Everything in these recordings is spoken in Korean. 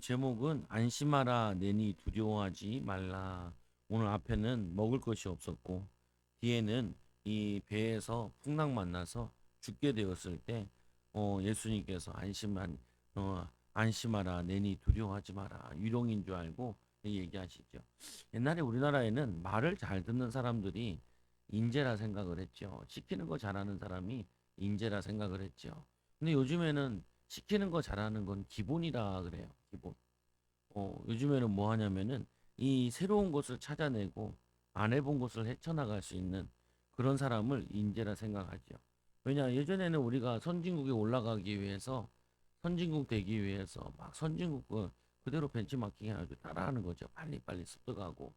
제목은 안심하라 내니 두려워하지 말라. 오늘 앞에는 먹을 것이 없었고 뒤에는 이 배에서 풍랑 만나서 죽게 되었을 때 예수님께서 안심하라 내니 두려워하지 마라 유령인 줄 알고 얘기하시죠. 옛날에 우리나라에는 말을 잘 듣는 사람들이 인재라 생각을 했죠. 시키는 거 잘하는 사람이 인재라 생각을 했죠. 근데 요즘에는 시키는 거 잘하는 건 기본이라 그래요. 기본. 요즘에는 뭐 하냐면은 이 새로운 것을 찾아내고 안 해본 것을 헤쳐나갈 수 있는 그런 사람을 인재라 생각하죠. 왜냐, 예전에는 우리가 선진국에 올라가기 위해서 선진국 되기 위해서 막 선진국 그대로 벤치마킹 해가지고 따라하는 거죠. 빨리빨리 습득하고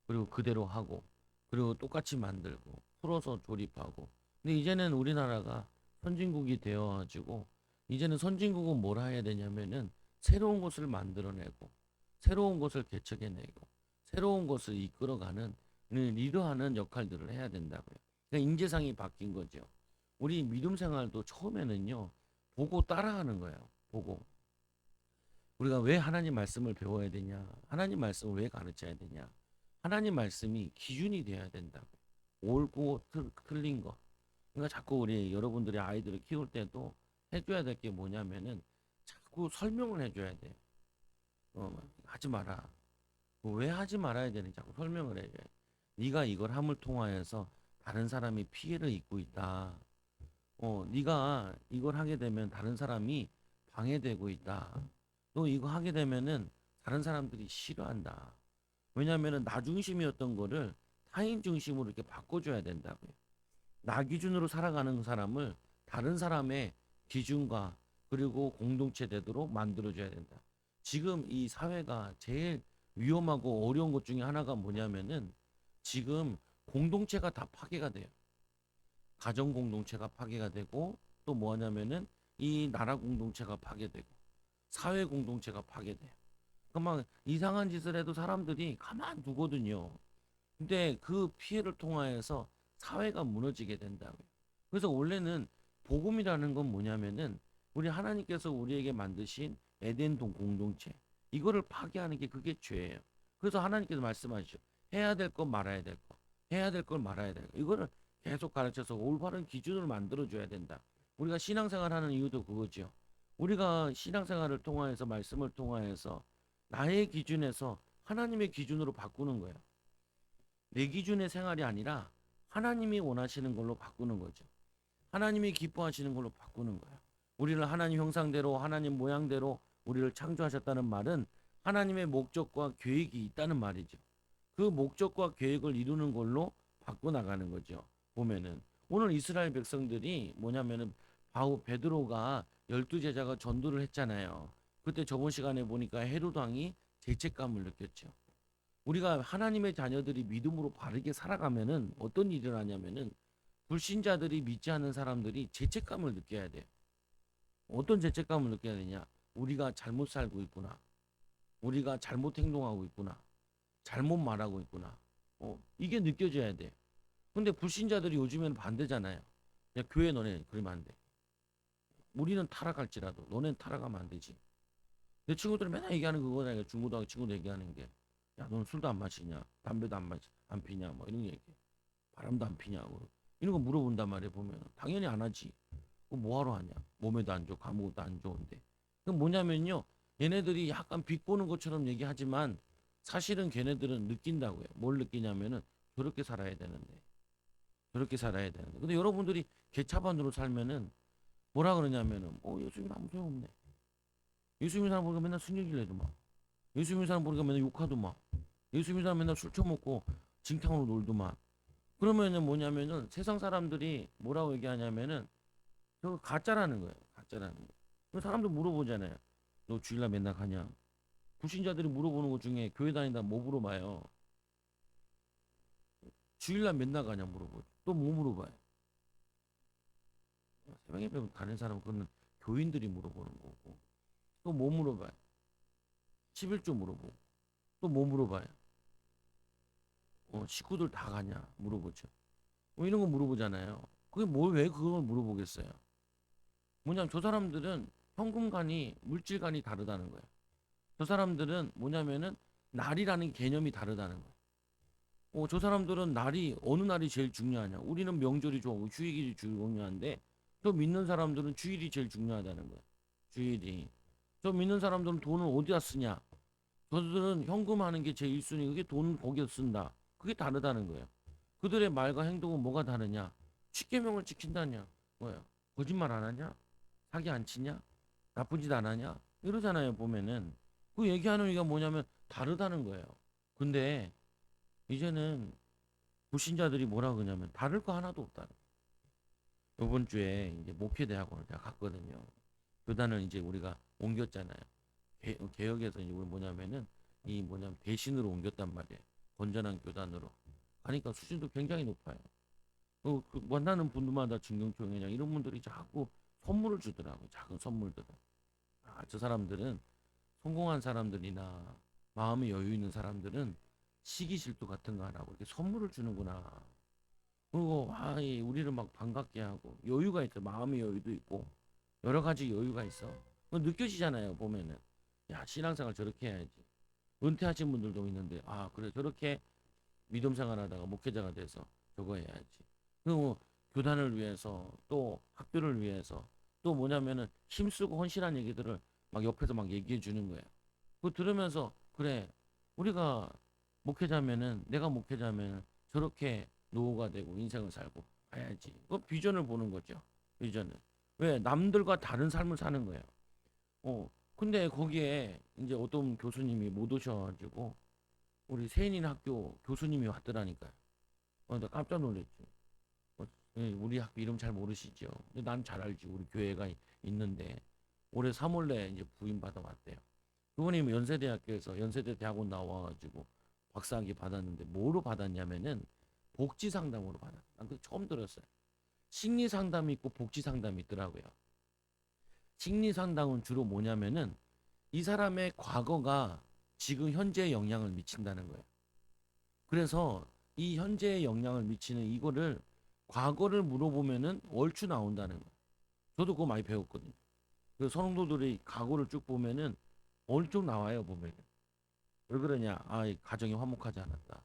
그리고 그대로 하고 그리고 똑같이 만들고 풀어서 조립하고. 근데 이제는 우리나라가 선진국이 되어가지고 이제는 선진국은 뭘 해야 되냐면은 새로운 것을 만들어내고 새로운 것을 개척해내고 새로운 것을 이끌어가는 리더하는 역할들을 해야 된다고요. 그러니까 인재상이 바뀐 거죠. 우리 믿음 생활도 처음에는요 보고 따라하는 거예요. 보고 우리가 왜 하나님 말씀을 배워야 되냐? 하나님 말씀을 왜 가르쳐야 되냐? 하나님 말씀이 기준이 되어야 된다고. 옳고 틀린 거. 그러니까 자꾸 우리 여러분들이 아이들을 키울 때도 해줘야 될 게 뭐냐면은 자꾸 설명을 해줘야 돼요. 하지 마라. 왜 하지 말아야 되는지 자꾸 설명을 해줘요. 네가 이걸 함을 통하여서 다른 사람이 피해를 입고 있다. 네가 이걸 하게 되면 다른 사람이 방해되고 있다. 너 이거 하게 되면은 다른 사람들이 싫어한다. 왜냐하면은 나 중심이었던 거를 타인 중심으로 이렇게 바꿔줘야 된다고요. 나 기준으로 살아가는 사람을 다른 사람의 기준과 그리고 공동체 되도록 만들어줘야 된다. 지금 이 사회가 제일 위험하고 어려운 것 중에 하나가 뭐냐면은 지금 공동체가 다 파괴가 돼요. 가정 공동체가 파괴가 되고 또 뭐냐면은 이 나라 공동체가 파괴되고 사회 공동체가 파괴돼요. 그러니까 막 이상한 짓을 해도 사람들이 가만 두거든요. 근데 그 피해를 통하여서 사회가 무너지게 된다고요. 그래서 원래는 복음이라는 건 뭐냐면은 우리 하나님께서 우리에게 만드신 에덴 동 공동체 이거를 파괴하는 게 그게 죄예요. 그래서 하나님께서 말씀하시죠. 해야 될 것 말아야 될 것, 해야 될 걸 말아야 될 것. 이거를 계속 가르쳐서 올바른 기준을 만들어 줘야 된다. 우리가 신앙생활하는 이유도 그거죠. 우리가 신앙생활을 통하여서 말씀을 통하여서 나의 기준에서 하나님의 기준으로 바꾸는 거예요. 내 기준의 생활이 아니라 하나님이 원하시는 걸로 바꾸는 거죠. 하나님이 기뻐하시는 걸로 바꾸는 거예요. 우리를 하나님 형상대로 하나님 모양대로 우리를 창조하셨다는 말은 하나님의 목적과 계획이 있다는 말이죠. 그 목적과 계획을 이루는 걸로 바꿔 나가는 거죠. 보면은 오늘 이스라엘 백성들이 뭐냐면은 바울 베드로가 12제자가 전도를 했잖아요. 그때 저번 시간에 보니까 헤롯 왕이 죄책감을 느꼈죠. 우리가 하나님의 자녀들이 믿음으로 바르게 살아가면은 어떤 일을 하냐면은 불신자들이 믿지 않는 사람들이 죄책감을 느껴야 돼. 어떤 죄책감을 느껴야 되냐? 우리가 잘못 살고 있구나. 우리가 잘못 행동하고 있구나. 잘못 말하고 있구나. 이게 느껴져야 돼. 근데 불신자들이 요즘에는 반대잖아요. 야, 교회 너네 그러면 안 돼. 우리는 타락할지라도 너네는 타락하면 안 되지. 내 친구들이 맨날 얘기하는 그거다. 중고등학교 친구들 얘기하는 게. 야, 너는 술도 안 마시냐? 담배도 안 피냐? 뭐 이런 얘기. 바람도 안 피냐고. 이런 거 물어본단 말이에요, 보면. 당연히 안 하지. 그거 뭐하러 하냐? 몸에도 안 좋고 아무것도 안 좋은데. 그건 뭐냐면요. 얘네들이 약간 비꼬는 것처럼 얘기하지만 사실은 걔네들은 느낀다고요. 뭘 느끼냐면은 저렇게 살아야 되는데. 저렇게 살아야 되는데. 근데 여러분들이 개차반으로 살면은 뭐라 그러냐면은 예수님 아무 소용없네. 예수 믿는 사람 보니까 맨날 순례길 해도 막. 예수 믿는 사람 보니까 맨날 욕하도 막. 예수 믿는 사람 맨날 술 처먹고 징탕으로 놀더만. 그러면은 뭐냐면은 세상 사람들이 뭐라고 얘기하냐면은 저거 가짜라는 거예요. 가짜라는 거. 그 사람들 물어보잖아요. 너 주일날 맨날 가냐? 불신자들이 물어보는 것 중에 교회 다닌다 뭐 물어봐요? 주일날 맨날 가냐 물어보죠. 또 뭐 물어봐요? 새벽에 배우 다른 사람 그거는 교인들이 물어보는 거고. 또 뭐 물어봐요? 11조 물어보고. 또 뭐 물어봐요? 식구들 다 가냐 물어보죠. 이런 거 물어보잖아요. 그게 뭘 왜 그걸 물어보겠어요? 뭐냐면 저 사람들은 현금관이 물질관이 다르다는 거예요. 저 사람들은 뭐냐면은 날이라는 개념이 다르다는 거예요. 저 사람들은 날이 어느 날이 제일 중요하냐? 우리는 명절이 좋아하고 휴일이 중요한데 저 믿는 사람들은 주일이 제일 중요하다는 거예요. 주일이. 저 믿는 사람들은 돈을 어디다 쓰냐? 저들은 현금 하는 게 제일 1순위. 그게 돈 거기에 쓴다. 그게 다르다는 거예요. 그들의 말과 행동은 뭐가 다르냐? 십계명을 지킨다냐? 뭐야? 거짓말 안 하냐? 사기 안 치냐? 나쁜 짓 안 하냐? 이러잖아요, 보면은. 그 얘기하는 의미가 뭐냐면 다르다는 거예요. 근데 이제는 불신자들이 뭐라 그러냐면 다를 거 하나도 없다. 이번 주에 이제 목회대학원을 제가 갔거든요. 교단을 이제 우리가 옮겼잖아요. 개혁에서 이제 우리 뭐냐면은 이 뭐냐면 대신으로 옮겼단 말이에요. 건전한 교단으로. 가니까 수준도 굉장히 높아요. 그 만나는 분들마다 진경총회장 이런 분들이 자꾸 선물을 주더라고. 작은 선물들을. 저 사람들은 성공한 사람들이나 마음에 여유 있는 사람들은 시기 질투 같은 거 안 하고 이렇게 선물을 주는구나. 그리고 우리를 막 반갑게 하고 여유가 있어. 마음의 여유도 있고 여러 가지 여유가 있어. 그거 느껴지잖아요. 보면은 야 신앙생활 저렇게 해야지. 은퇴하신 분들도 있는데 그래 저렇게 믿음 생활하다가 목회자가 돼서 저거 해야지. 그리고 교단을 위해서 또 학교를 위해서 또 뭐냐면은 힘쓰고 헌신한 얘기들을 막 옆에서 막 얘기해 주는 거예요. 그거 들으면서 그래 우리가 목회자면은 내가 목회자면 저렇게 노후가 되고 인생을 살고 가야지. 그 비전을 보는 거죠. 비전을. 왜 남들과 다른 삶을 사는 거예요. 근데 거기에 이제 어떤 교수님이 못 오셔가지고 우리 세인인 학교 교수님이 왔더라니까요. 나 깜짝 놀랐지. 예, 우리 학교 이름 잘 모르시죠? 근데 난 잘 알지. 우리 교회가 있는데 올해 3월에 이제 부임 받아 왔대요. 그분이 연세대학교에서 연세대 대학원 나와가지고 박사학위 받았는데 뭐로 받았냐면은 복지 상담으로 받았어. 난 그거 처음 들었어요. 심리 상담이 있고 복지 상담이 있더라고요. 심리 상담은 주로 뭐냐면은 이 사람의 과거가 지금 현재에 영향을 미친다는 거예요. 그래서 이 현재에 영향을 미치는 이거를 과거를 물어보면은 얼추 나온다는 거예요. 저도 그거 많이 배웠거든요. 그 성도들의 과거를 쭉 보면은 얼추 나와요, 보면. 왜 그러냐? 이 가정이 화목하지 않았다.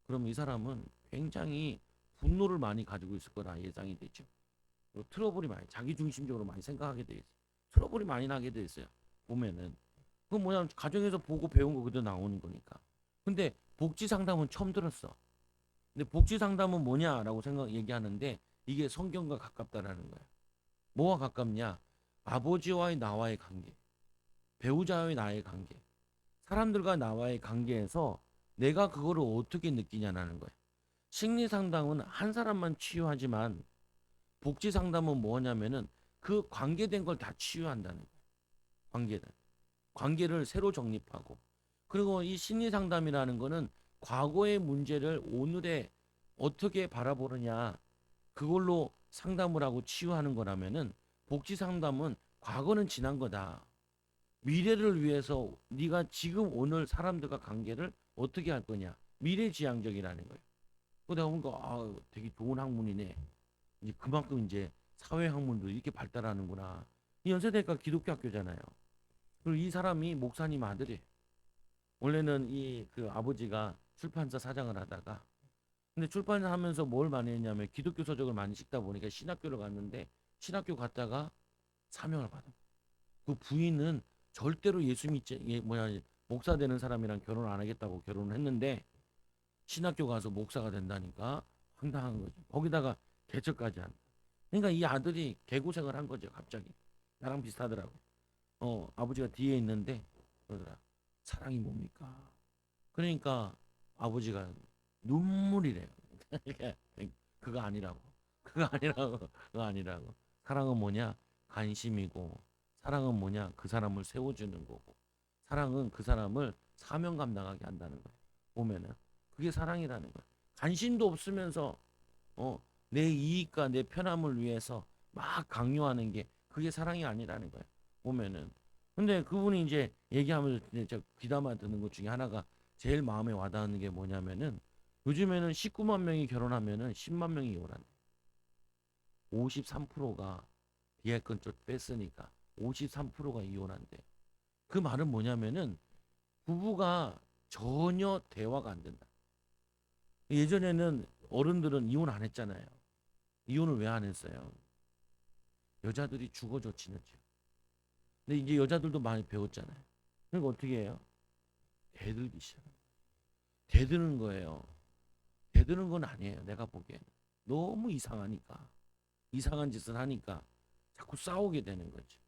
그럼 이 사람은 굉장히 분노를 많이 가지고 있을 거라 예상이 되죠. 그리고 트러블이 많이 자기 중심적으로 많이 생각하게 돼 있어요. 트러블이 많이 나게 돼 있어요. 보면은 그 뭐냐 가정에서 보고 배운 거 그대로 나오는 거니까. 근데 복지 상담은 처음 들었어. 근데 복지 상담은 뭐냐라고 얘기하는데 이게 성경과 가깝다라는 거야. 뭐와 가깝냐? 아버지와의 나와의 관계, 배우자와의 나의 관계, 사람들과 나와의 관계에서 내가 그거를 어떻게 느끼냐라는 거야. 심리 상담은 한 사람만 치유하지만 복지 상담은 뭐냐면은 그 관계된 걸 다 치유한다는 거야. 관계를 새로 정립하고 그리고 이 심리 상담이라는 거는 과거의 문제를 오늘에 어떻게 바라보느냐 그걸로 상담을 하고 치유하는 거라면은 복지 상담은 과거는 지난 거다. 미래를 위해서 네가 지금 오늘 사람들과 관계를 어떻게 할 거냐. 미래지향적이라는 거예요. 내가 보니까 되게 좋은 학문이네. 이제 그만큼 이제 사회 학문도 이렇게 발달하는구나. 이 연세대가 기독교 학교잖아요. 그리고 이 사람이 목사님 아들이 원래는 이 그 아버지가 출판사 사장을 하다가 근데 출판을 하면서 뭘 많이 했냐면 기독교 서적을 많이 읽다 보니까 신학교를 갔는데 신학교 갔다가 사명을 받아. 그 부인은 절대로 예수 믿지 목사 되는 사람이랑 결혼 안 하겠다고 결혼을 했는데 신학교 가서 목사가 된다니까 황당한 거죠. 거기다가 개척까지 한다. 그러니까 이 아들이 개고생을 한 거죠. 갑자기 나랑 비슷하더라고. 아버지가 뒤에 있는데 그러더라. 사랑이 뭡니까? 그러니까 아버지가 눈물이래요. 그거 아니라고. 그거 아니라고. 그거 아니라고. 사랑은 뭐냐? 관심이고 사랑은 뭐냐? 그 사람을 세워주는 거고 사랑은 그 사람을 사명 감당하게 한다는 거예요. 보면은 그게 사랑이라는 거예요. 관심도 없으면서 내 이익과 내 편함을 위해서 막 강요하는 게 그게 사랑이 아니라는 거예요. 보면은 근데 그분이 이제 얘기하면서 제가 귀담아 듣는 것 중에 하나가 제일 마음에 와닿는 게 뭐냐면은 요즘에는 19만 명이 결혼하면은 10만 명이 이혼한대. 53%가 비할건 쪽 뺐으니까 53%가 이혼한대. 그 말은 뭐냐면은 부부가 전혀 대화가 안 된다. 예전에는 어른들은 이혼 안 했잖아요. 이혼을 왜 안 했어요? 여자들이 죽어줬지는지. 근데 이제 여자들도 많이 배웠잖아요. 그러니까 어떻게 해요? 대들기 시작. 대드는 거예요. 대드는 건 아니에요. 내가 보기엔 너무 이상하니까, 이상한 짓을 하니까 자꾸 싸우게 되는 거지.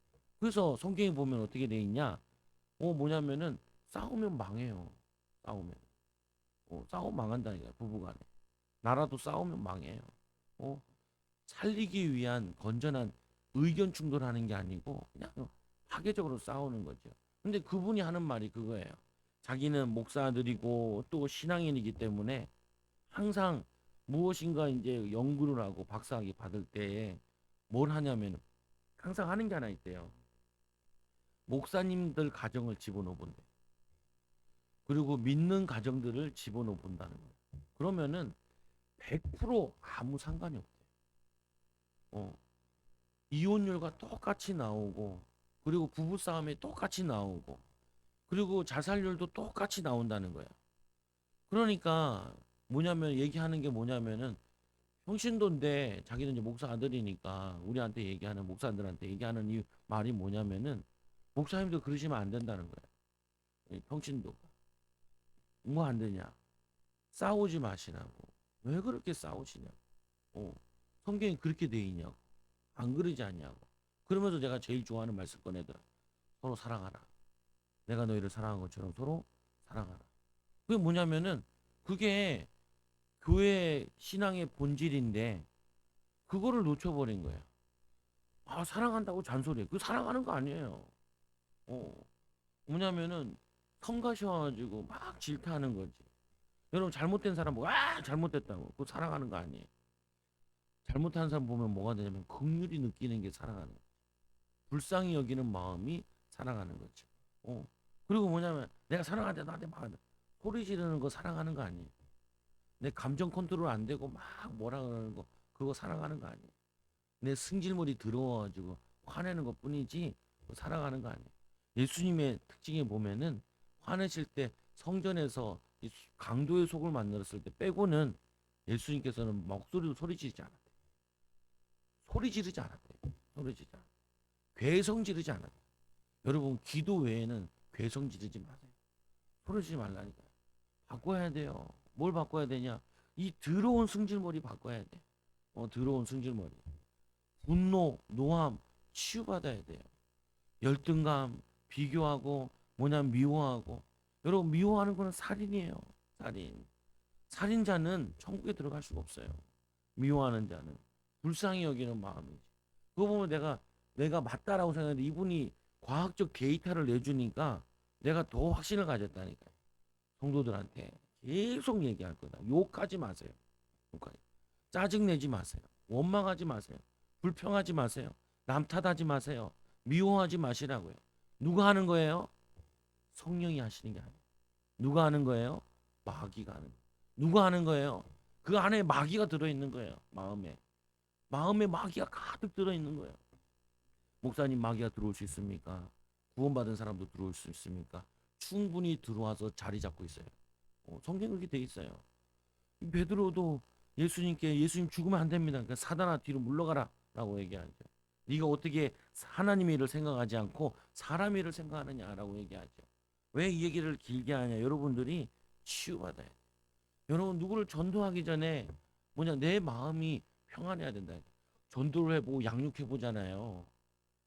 그래서 성경에 보면 어떻게 돼 있냐? 뭐냐면은 싸우면 망해요. 싸우면 싸우면 망한다니까 부부간에. 나라도 싸우면 망해요. 어, 살리기 위한 건전한 의견 충돌하는 게 아니고 그냥 파괴적으로 싸우는 거죠. 근데 그분이 하는 말이 그거예요. 자기는 목사들이고 또 신앙인이기 때문에 항상 무엇인가 이제 연구를 하고 박사학위 받을 때에 뭘 하냐면 항상 하는 게 하나 있대요. 목사님들 가정을 집어넣어 본대. 그리고 믿는 가정들을 집어넣어 본다는 거예요. 그러면은 100% 아무 상관이 없대요. 어, 이혼율과 똑같이 나오고, 그리고 부부싸움이 똑같이 나오고, 그리고 자살률도 똑같이 나온다는 거야. 그러니까 뭐냐면 얘기하는 게 뭐냐면은 평신도인데 자기는 이제 목사 아들이니까 우리한테 얘기하는 목사들한테 얘기하는 이 말이 뭐냐면은 목사님도 그러시면 안 된다는 거야. 이 평신도가 뭐 안 되냐? 싸우지 마시라고. 왜 그렇게 싸우시냐고. 어, 성경이 그렇게 돼 있냐고. 안 그러지 않냐고. 그러면서 제가 제일 좋아하는 말씀 꺼내더라. 서로 사랑하라. 내가 너희를 사랑한 것처럼 서로 사랑하라. 그게 뭐냐면은 그게 교회 신앙의 본질인데 그거를 놓쳐버린 거야. 아, 사랑한다고 잔소리해. 그 사랑하는 거 아니에요. 어, 뭐냐면은 성가셔가지고 막 질타하는 거지. 여러분 잘못된 사람 보고 잘못됐다고. 그거 사랑하는 거 아니에요. 잘못한 사람 보면 뭐가 되냐면 긍휼히 느끼는 게 사랑하는 거야. 불쌍히 여기는 마음이 사랑하는 거지. 어. 그리고 뭐냐면 내가 사랑하는데 나한테 막 소리 지르는 거 사랑하는 거 아니에요. 내 감정 컨트롤 안 되고 막 뭐라 그러는 거 그거 사랑하는 거 아니에요. 내 승질물이 들어와가지고 화내는 것 뿐이지 그거 사랑하는 거 아니에요. 예수님의 특징에 보면은 화내실 때 성전에서 이 강도의 속을 만들었을 때 빼고는 예수님께서는 목소리도 소리 지르지 않았대요. 소리 지르지 않았대요. 소리 지르지 않았대요. 괴성 지르지 않았대요. 여러분 기도 외에는 괴성 지르지 마세요. 소리 지르지 말라니까요. 바꿔야 돼요. 뭘 바꿔야 되냐? 이 더러운 승질머리 바꿔야 돼. 더러운 승질머리. 분노, 노함 치유받아야 돼요. 열등감, 비교하고 뭐냐 미워하고. 여러분 미워하는 거는 살인이에요. 살인. 살인자는 천국에 들어갈 수가 없어요. 미워하는 자는 불쌍히 여기는 마음이지. 그거 보면 내가 맞다라고 생각했는데 이분이 과학적 데이터를 내주니까 내가 더 확신을 가졌다니까요. 성도들한테 계속 얘기할 거다. 욕하지 마세요. 욕하지. 짜증내지 마세요. 원망하지 마세요. 불평하지 마세요. 남 탓하지 마세요. 미워하지 마시라고요. 누가 하는 거예요? 성령이 하시는 게 아니에요. 누가 하는 거예요? 마귀가 하는 거예요. 누가 하는 거예요? 그 안에 마귀가 들어있는 거예요. 마음에. 마음에 마귀가 가득 들어있는 거예요. 목사님 마귀가 들어올 수 있습니까? 구원받은 사람도 들어올 수 있습니까? 충분히 들어와서 자리 잡고 있어요. 성경 그렇게 돼 있어요. 베드로도 예수님께 예수님 죽으면 안 됩니다. 그러니까 사단아 뒤로 물러가라라고 얘기하죠. 네가 어떻게 하나님의 일을 생각하지 않고 사람의 일을 생각하느냐라고 얘기하죠. 왜 이 얘기를 길게 하냐? 여러분들이 치유받아야 돼. 여러분 누구를 전도하기 전에 뭐냐 내 마음이 평안해야 된다. 전도를 해보고 양육해 보잖아요.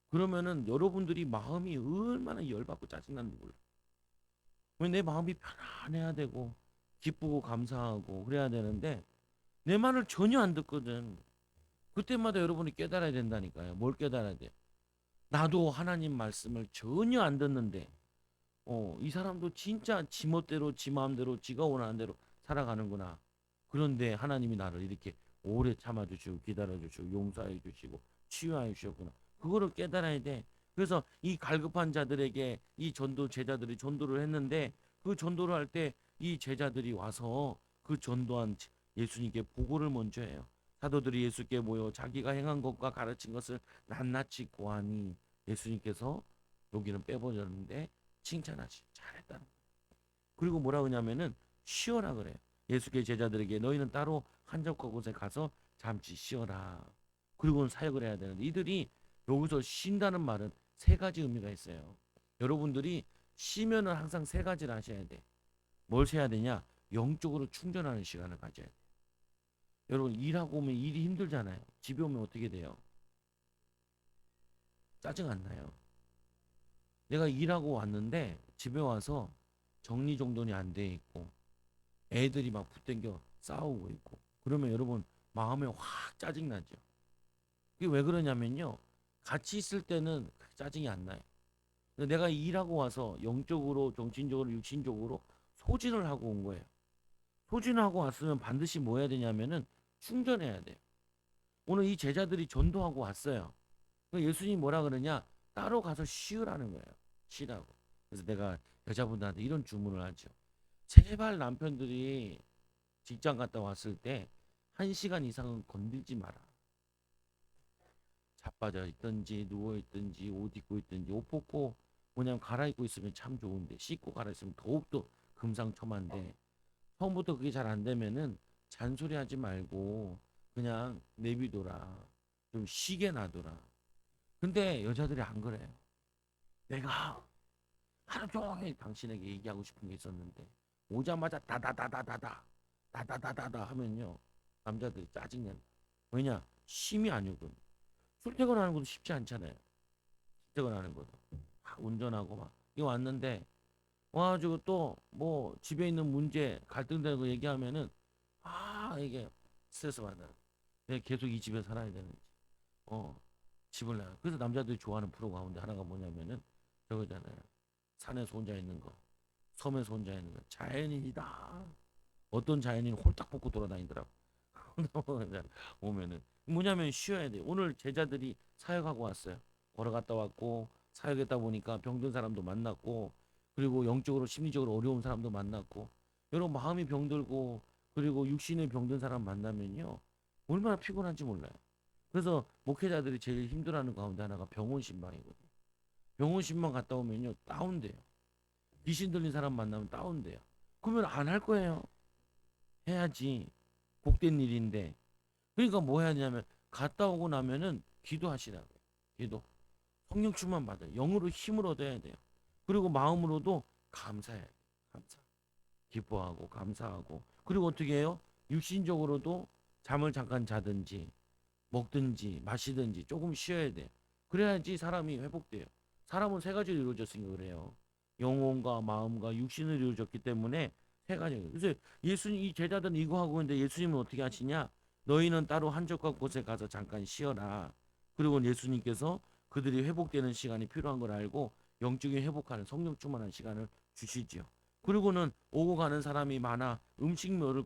그러면은 여러분들이 마음이 얼마나 열받고 짜증나는지 몰라. 왜 내 마음이 편안해야 되고 기쁘고 감사하고 그래야 되는데 내 말을 전혀 안 듣거든. 그때마다 여러분이 깨달아야 된다니까요. 뭘 깨달아야 돼? 나도 하나님 말씀을 전혀 안 듣는데 이 사람도 진짜 지멋대로 지 마음대로 지가 원하는 대로 살아가는구나. 그런데 하나님이 나를 이렇게 오래 참아주시고 기다려주시고 용서해 주시고 치유해 주셨구나. 그거를 깨달아야 돼. 그래서 이 갈급한 자들에게 이 전도 제자들이 전도를 했는데 그 전도를 할 때 이 제자들이 와서 그 전도한 예수님께 보고를 먼저 해요. 사도들이 예수께 모여 자기가 행한 것과 가르친 것을 낱낱이 고하니 예수님께서 여기는 빼버렸는데 칭찬하시 잘했다는 거예요. 그리고 뭐라 그러냐면은 쉬어라 그래요. 예수께서 제자들에게 너희는 따로 한적한 곳에 가서 잠시 쉬어라. 그리고는 사역을 해야 되는데 이들이 여기서 쉰다는 말은 세 가지 의미가 있어요. 여러분들이 쉬면은 항상 세 가지를 하셔야 돼. 뭘 해야 되냐? 영적으로 충전하는 시간을 가져야 돼. 여러분 일하고 오면 일이 힘들잖아요. 집에 오면 어떻게 돼요? 짜증 안 나요. 내가 일하고 왔는데 집에 와서 정리정돈이 안 돼 있고 애들이 막 붙댕겨 싸우고 있고 그러면 여러분 마음에 확 짜증 나죠. 그게 왜 그러냐면요. 같이 있을 때는 짜증이 안 나요. 근데 내가 일하고 와서 영적으로, 정신적으로, 육신적으로 소진을 하고 온 거예요. 소진하고 왔으면 반드시 뭐 해야 되냐면은 충전해야 돼요. 오늘 이 제자들이 전도하고 왔어요. 예수님이 뭐라 그러냐? 따로 가서 쉬으라는 거예요. 쉬라고. 그래서 내가 여자분들한테 이런 주문을 하죠. 제발 남편들이 직장 갔다 왔을 때 1시간 이상은 건들지 마라. 자빠져 있든지 누워 있든지 옷 입고 있든지 옷 벗고 뭐냐면 갈아입고 있으면 참 좋은데 씻고 갈아입으면 더욱더 금상첨화인데 처음부터 그게 잘 안 되면은 잔소리하지 말고 그냥 내비둬라. 좀 쉬게 놔둬라. 근데 여자들이 안 그래요. 내가 하루 종일 당신에게 얘기하고 싶은 게 있었는데 오자마자 다다다다다다 하면요 남자들이 짜증내. 왜냐 쉼이 아니거든. 출퇴근하는 것도 쉽지 않잖아요. 출퇴근하는 것도 운전하고 막 이거 왔는데 와가지고 또 뭐 집에 있는 문제 갈등되는 거 얘기하면은 이게 스트레스 받아요. 내가 계속 이 집에 살아야 되는지 어 집을 나. 그래서 남자들이 좋아하는 프로 가운데 하나가 뭐냐면은 저거잖아요. 산에서 혼자 있는 거, 섬에서 혼자 있는 거. 자연인이다. 어떤 자연인 홀딱 벗고 돌아다니더라고. 오면은 뭐냐면 쉬어야 돼. 오늘 제자들이 사역하고 왔어요. 걸어갔다 왔고 사역했다 보니까 병든 사람도 만났고 그리고 영적으로 심리적으로 어려운 사람도 만났고 여러분 마음이 병들고 그리고 육신의 병든 사람 만나면요 얼마나 피곤한지 몰라요. 그래서 목회자들이 제일 힘들어하는 가운데 하나가 병원 신방이거든요. 병원 신방 갔다 오면요 다운돼요. 귀신 들린 사람 만나면 다운돼요. 그러면 안 할 거예요. 해야지. 복된 일인데. 그러니까 뭐 해야 되냐면 갔다 오고 나면은 기도하시라고요. 기도. 성령 충만 받아요. 영으로 힘을 얻어야 돼요. 그리고 마음으로도 감사해야 돼요. 감사. 기뻐하고 감사하고. 그리고 어떻게 해요? 육신적으로도 잠을 잠깐 자든지 먹든지 마시든지 조금 쉬어야 돼요. 그래야지 사람이 회복돼요. 사람은 세 가지로 이루어졌으니까 그래요. 영혼과 마음과 육신으로 이루어졌기 때문에 세 가지. 그래서 예수님 이 제자들은 이거 하고 있는데 예수님은 어떻게 하시냐? 너희는 따로 한적한 곳에 가서 잠깐 쉬어라. 그리고 예수님께서 그들이 회복되는 시간이 필요한 걸 알고 영적인 회복하는 성령 충만한 시간을 주시지요. 그리고는 오고 가는 사람이 많아 음식물을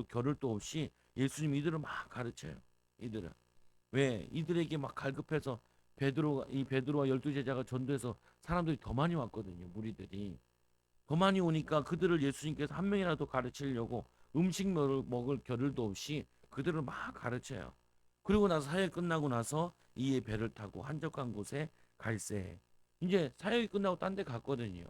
겨를도 없이 예수님 이들을 막 가르쳐요. 이들은 왜 이들에게 막 갈급해서 베드로와 12제자가 전도해서 사람들이 더 많이 왔거든요. 무리들이 더 많이 오니까 그들을 예수님께서 한 명이라도 가르치려고 음식물을 먹을 겨를도 없이 그들을 막 가르쳐요. 그리고 나서 사역 끝나고 나서 이에 배를 타고 한적한 곳에 갈새. 이제 사역이 끝나고 딴 데 갔거든요.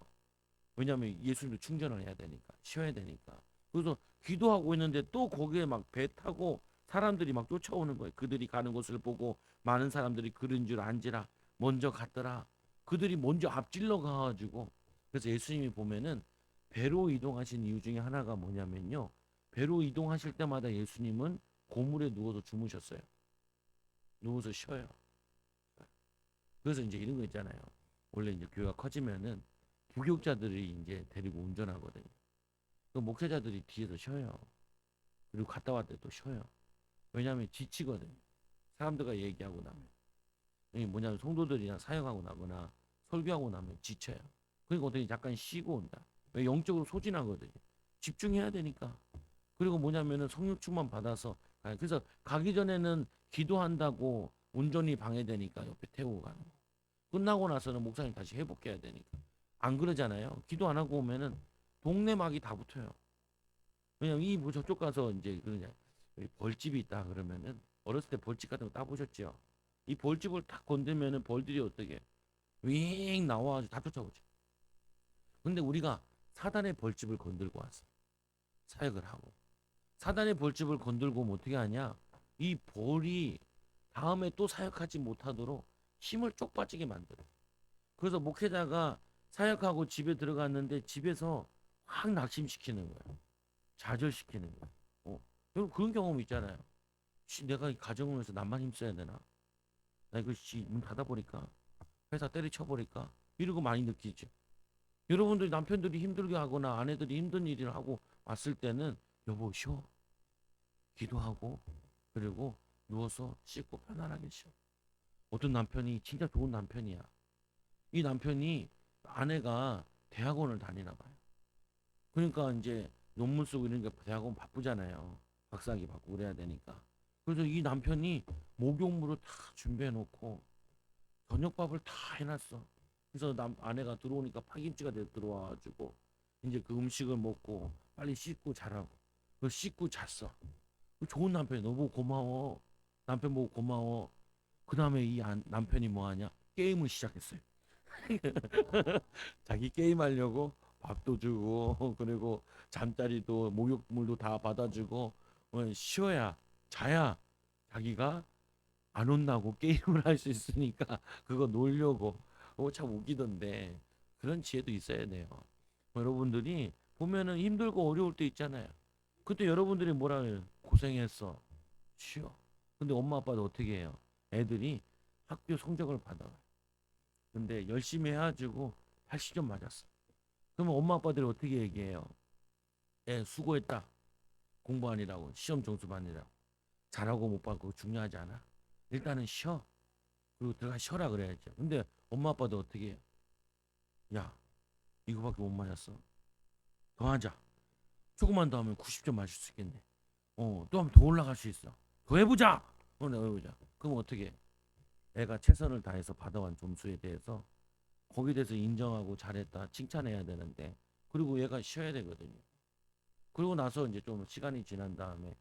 왜냐하면 예수님도 충전을 해야 되니까 쉬어야 되니까. 그래서 기도하고 있는데 또 거기에 막 배 타고 사람들이 막 쫓아오는 거예요. 그들이 가는 곳을 보고 많은 사람들이 그런 줄 안지라 먼저 갔더라. 그들이 먼저 앞질러 가가지고 그래서 예수님이 보면은 배로 이동하신 이유 중에 하나가 뭐냐면요. 배로 이동하실 때마다 예수님은 고물에 누워서 주무셨어요. 누워서 쉬어요. 그래서 이제 이런 거 있잖아요. 원래 이제 교회가 커지면은 부교육자들이 이제 데리고 운전하거든요. 그 목회자들이 뒤에서 쉬어요. 그리고 갔다 왔을 때 또 쉬어요. 왜냐하면 지치거든요. 사람들과 얘기하고 나면. 이게 뭐냐면 성도들이랑 사역하고 나거나 설교하고 나면 지쳐요. 그러니까 어떻게 잠깐 쉬고 온다. 왜 영적으로 소진하거든요. 집중해야 되니까. 그리고 뭐냐면은 성령 충만 받아서 그래서 가기 전에는 기도한다고 운전이 방해되니까 옆에 태우고 가는 거. 끝나고 나서는 목사님 다시 회복해야 되니까. 안 그러잖아요. 기도 안 하고 오면은 동네 막이 다 붙어요. 왜냐면 이 뭐 저쪽 가서 이제 그러냐 여기 벌집이 있다 그러면은 어렸을 때 벌집 같은 거 따보셨죠? 이 벌집을 탁 건들면은 벌들이 어떻게 윙 나와가지고 다 쫓아오죠. 근데 우리가 사단의 벌집을 건들고 왔어. 사역을 하고. 사단의 벌집을 건들고 오면 어떻게 하냐? 이 벌이 다음에 또 사역하지 못하도록 힘을 쪽 빠지게 만들어. 그래서 목회자가 사역하고 집에 들어갔는데 집에서 확 낙심시키는 거야. 좌절시키는 거야. 여러분 그런 경험 있잖아요. 내가 이 가정을 위해서 나만 힘써야 되나? 나 이거 문 닫아버릴까? 회사 때려쳐버릴까? 이러고 많이 느끼죠. 여러분들 남편들이 힘들게 하거나 아내들이 힘든 일을 하고 왔을 때는 여보 쉬어. 기도하고 그리고 누워서 씻고 편안하게 쉬어. 어떤 남편이 진짜 좋은 남편이야. 이 남편이 아내가 대학원을 다니나 봐요. 그러니까 이제 논문 쓰고 이런 게 대학원 바쁘잖아요. 박사학위 받고 그래야 되니까. 그래서 이 남편이 목욕물을 다 준비해 놓고 저녁밥을 다 해놨어. 그래서 아내가 들어오니까 파김치가 들어와가지고 이제 그 음식을 먹고 빨리 씻고 자라고. 그 씻고 잤어. 좋은 남편이 너무 고마워. 남편 보고 고마워. 그 다음에 남편이 뭐 하냐? 게임을 시작했어요. 자기 게임하려고 밥도 주고 그리고 잠자리도 목욕물도 다 받아주고 쉬어야 자야 자기가 안 혼나고 게임을 할 수 있으니까 그거 놀려고 참 웃기던데 그런 지혜도 있어야 돼요. 여러분들이 보면은 힘들고 어려울 때 있잖아요. 그때 여러분들이 뭐라 해요? 고생했어. 쉬어. 근데 엄마 아빠도 어떻게 해요? 애들이 학교 성적을 받아요. 근데 열심히 해가지고 80점 맞았어. 그러면 엄마 아빠들이 어떻게 얘기해요? 애 수고했다. 공부하느라고 시험 점수 받느라고 잘하고 못 받고 중요하지 않아. 일단은 쉬어. 그리고 들어가 쉬어라 그래야죠. 근데 엄마 아빠도 어떻게 해요? 야 이거밖에 못 맞았어. 더 하자. 조금만 더 하면 90점 맞을 수 있겠네. 또 하면 더 올라갈 수 있어. 더 해보자. 내가 해보자. 그럼 어떻게 해? 애가 최선을 다해서 받아온 점수에 대해서 거기에 대해서 인정하고 잘했다 칭찬해야 되는데 그리고 얘가 쉬어야 되거든요. 그리고 나서 이제 좀 시간이 지난 다음에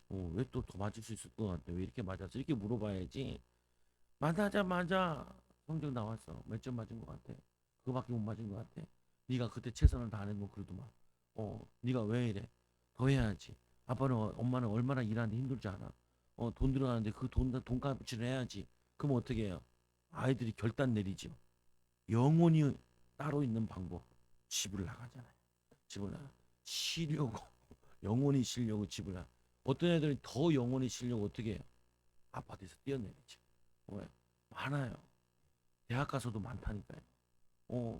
왜 또 더 맞을 수 있을 것 같아? 왜 이렇게 맞았어? 이렇게 물어봐야지. 맞아 성적 나왔어. 몇 점 맞은 것 같아? 그거밖에 못 맞은 것 같아? 네가 그때 최선을 다하는 거 그러더만. 네가 왜 이래? 더 해야지. 아빠는 엄마는 얼마나 일하는데 힘들지 않아? 돈 들어가는데 그 돈값을 해야지. 그럼 어떻게 해요? 아이들이 결단 내리죠. 영혼이 따로 있는 방법. 집을 나가잖아요. 집을 나가. 쉬려고 영혼이 쉬려고 집을 나가. 어떤 애들이 더 영혼이 쉬려고 어떻게 해요? 아파트에서 뛰어내리죠. 왜? 많아요. 대학 가서도 많다니까요.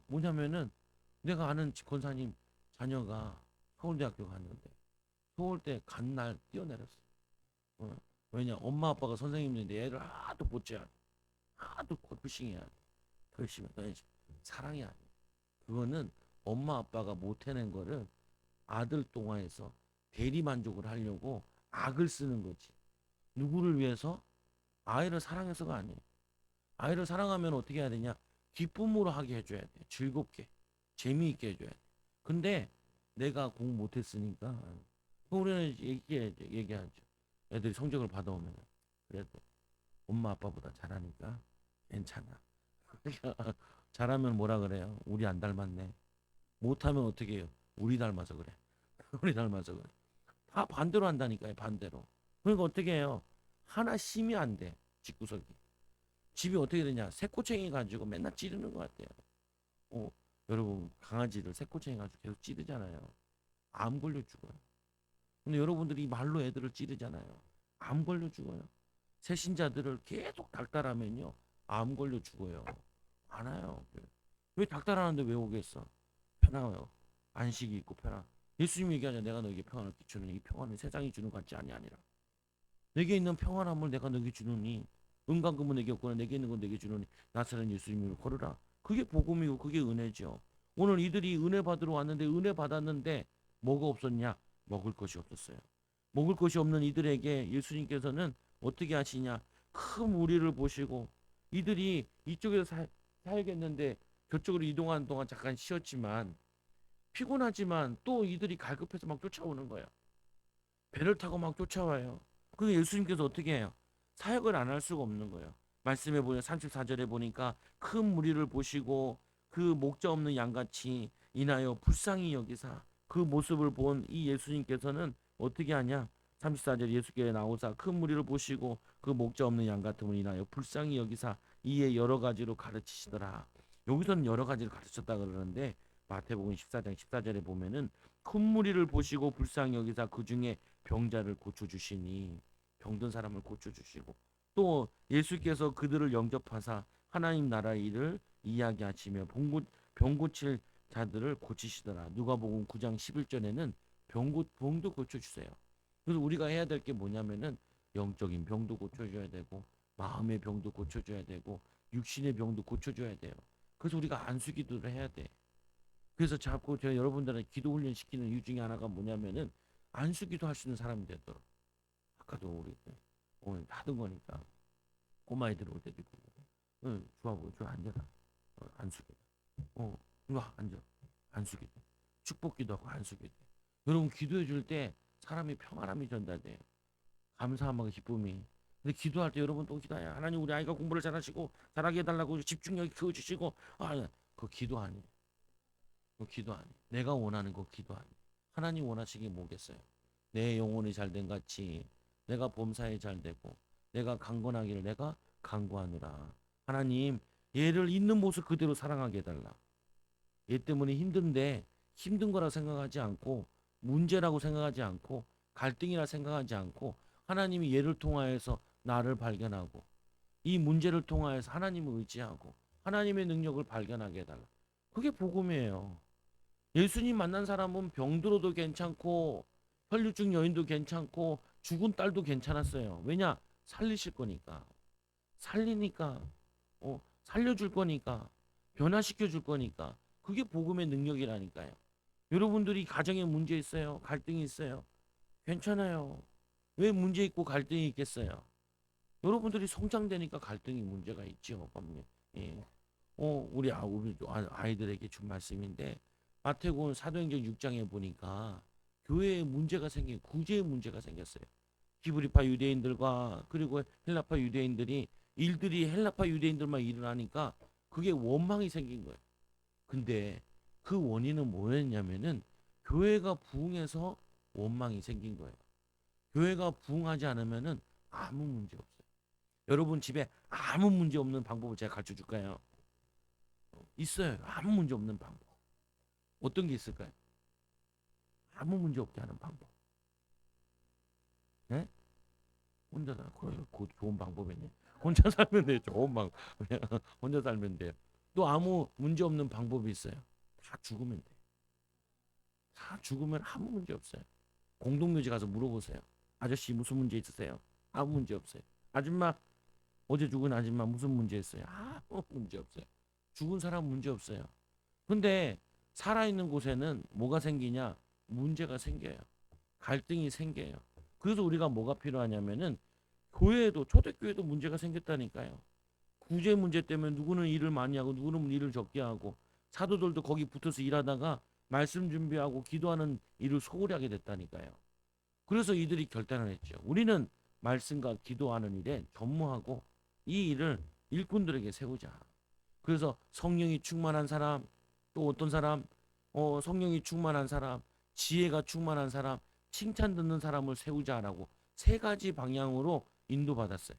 뭐냐면은 내가 아는 권사님 자녀가 서울대학교 갔는데 서울대 간 날 뛰어내렸어. 어, 왜냐? 엄마 아빠가 선생님인데 애를 하도 못지야. 하도 골프싱해야 돼. 더 열심히 더 열심히. 사랑이 아니야. 그거는 엄마 아빠가 못 해낸 거를 아들 동화에서 대리 만족을 하려고 악을 쓰는 거지. 누구를 위해서? 아이를 사랑해서가 아니에요. 아이를 사랑하면 어떻게 해야 되냐? 기쁨으로 하게 해줘야 돼. 즐겁게, 재미있게 해줘야 돼. 근데 내가 공부 못했으니까 우리는 얘기하죠. 애들이 성적을 받아오면 그래도 엄마 아빠보다 잘하니까 괜찮아. 잘하면 뭐라 그래요? 우리 안 닮았네. 못하면 어떻게 해요? 우리 닮아서 그래. 우리 닮아서 그래. 다 반대로 한다니까요. 반대로. 그러니까 어떻게 해요? 하나 심이 안 돼. 집구석이. 집이 어떻게 되냐? 새꼬챙이 가지고 맨날 찌르는 것 같아요. 어, 여러분 강아지를 새꼬챙이 가지고 계속 찌르잖아요. 암 걸려 죽어요. 근데 여러분들이 말로 애들을 찌르잖아요. 암 걸려 죽어요. 새신자들을 계속 닥달하면요. 암 걸려 죽어요. 많아요. 왜 닥달하는데 왜 오겠어? 편하요. 안식이 있고 편하. 예수님 얘기하냐 내가 너에게 평안을 끼치는 이 평안은 세상이 주는 것 같지 아니하니라. 내게 있는 평안함을 내가 너에게 주느니 은강금은 내게 없거나 내게 있는 건 내게 주느니 나사렛 예수님으로 걸으라. 그게 복음이고 그게 은혜죠. 오늘 이들이 은혜 받으러 왔는데 은혜 받았는데 뭐가 없었냐? 먹을 것이 없었어요. 먹을 것이 없는 이들에게 예수님께서는 어떻게 하시냐? 큰 무리를 보시고 이들이 이쪽에서 사야겠는데 저쪽으로 이동하는 동안 잠깐 쉬었지만 피곤하지만 또 이들이 갈급해서 막 쫓아오는 거예요. 배를 타고 막 쫓아와요. 그 예수님께서 어떻게 해요? 사역을 안 할 수가 없는 거예요. 말씀해 보면 34절에 보니까 큰 무리를 보시고 그 목자 없는 양같이 인하여 불쌍히 여기사 그 모습을 본 이 예수님께서는 어떻게 하냐? 34절 예수께 나오사 큰 무리를 보시고 그 목자 없는 양 같음을 인하여 불쌍히 여기사 이에 여러 가지로 가르치시더라. 여기서는 여러 가지를 가르쳤다 그러는데 마태복음 14장 14절에 보면은 큰 무리를 보시고 불쌍히 여기사 그 중에 병자를 고쳐주시니 병든 사람을 고쳐주시고 또 예수께서 그들을 영접하사 하나님 나라의 일을 이야기하시며 병 고칠 자들을 고치시더라. 누가복음 9장 11절에는 병도 고쳐주세요. 그래서 우리가 해야 될 게 뭐냐면은 영적인 병도 고쳐줘야 되고 마음의 병도 고쳐줘야 되고 육신의 병도 고쳐줘야 돼요. 그래서 우리가 안수기도를 해야 돼. 그래서 자꾸 제가 여러분들은 기도 훈련 시키는 이유 중에 하나가 뭐냐면은 안수기도 할 수 있는 사람이 되도록. 아까도 우리 오늘 하던 거니까 꼬마애들 올 때도 있고 응, 좋아 앉아라. 안수기도 이거 앉아. 안수기도 축복기도 하고 안수기도. 여러분 기도해 줄 때 사람이 평안함이 전달돼요. 감사함과 기쁨이. 근데 기도할 때 여러분 또 기도해. 하나님 우리 아이가 공부를 잘하시고 잘하게 해달라고 집중력 키워주시고 그거 기도 아니에요. 그거 기도 아니에요. 내가 원하는 거 기도 아니에요. 하나님 원하시기 뭐겠어요. 내 영혼이 잘된 같이 내가 범사에 잘 되고 내가 강건하기를 내가 강구하노라. 하나님 얘를 있는 모습 그대로 사랑하게 해달라. 얘 때문에 힘든데 힘든 거라 생각하지 않고 문제라고 생각하지 않고 갈등이라 생각하지 않고 하나님이 얘를 통하여서 나를 발견하고 이 문제를 통하여서 하나님을 의지하고 하나님의 능력을 발견하게 해달라. 그게 복음이에요. 예수님 만난 사람은 병들어도 괜찮고 혈류증 여인도 괜찮고 죽은 딸도 괜찮았어요. 왜냐? 살리실 거니까. 살리니까 살려줄 거니까 변화시켜 줄 거니까 그게 복음의 능력이라니까요. 여러분들이 가정에 문제 있어요. 갈등이 있어요. 괜찮아요. 왜 문제 있고 갈등이 있겠어요? 여러분들이 성장되니까 갈등이 문제가 있죠. 예. 우리 아이들에게 준 말씀인데 마태복음 사도행전 6장에 보니까 교회에 문제가 생긴 구제의 문제가 생겼어요. 히브리파 유대인들과 그리고 헬라파 유대인들이 일들이 헬라파 유대인들만 일을 하니까 그게 원망이 생긴 거예요. 근데 그 원인은 뭐였냐면은 교회가 부흥해서 원망이 생긴 거예요. 교회가 부흥하지 않으면은 아무 문제 없어요. 여러분 집에 아무 문제 없는 방법을 제가 가르쳐 줄까요? 있어요. 아무 문제 없는 방법. 어떤 게 있을까요? 아무 문제 없게 하는 방법. 네? 혼자 살. 그 좋은 방법이네. 혼자 살면 돼요. 좋은 방법. 혼자 살면 돼요. 또 아무 문제 없는 방법이 있어요. 다 죽으면 돼. 다 죽으면 아무 문제 없어요. 공동묘지 가서 물어보세요. 아저씨 무슨 문제 있으세요? 아무 문제 없어요. 아줌마 어제 죽은 아줌마 무슨 문제 있어요? 아무 문제 없어요. 죽은 사람 문제 없어요. 근데 살아있는 곳에는 뭐가 생기냐? 문제가 생겨요. 갈등이 생겨요. 그래서 우리가 뭐가 필요하냐면은 교회에도 초대교회도 문제가 생겼다니까요. 구제 문제 때문에 누구는 일을 많이 하고 누구는 일을 적게 하고 사도들도 거기 붙어서 일하다가 말씀 준비하고 기도하는 일을 소홀히 하게 됐다니까요. 그래서 이들이 결단을 했죠. 우리는 말씀과 기도하는 일에 전무하고 이 일을 일꾼들에게 세우자. 그래서 성령이 충만한 사람, 또 어떤 사람, 성령이 충만한 사람, 지혜가 충만한 사람, 칭찬 듣는 사람을 세우자라고 세 가지 방향으로 인도받았어요.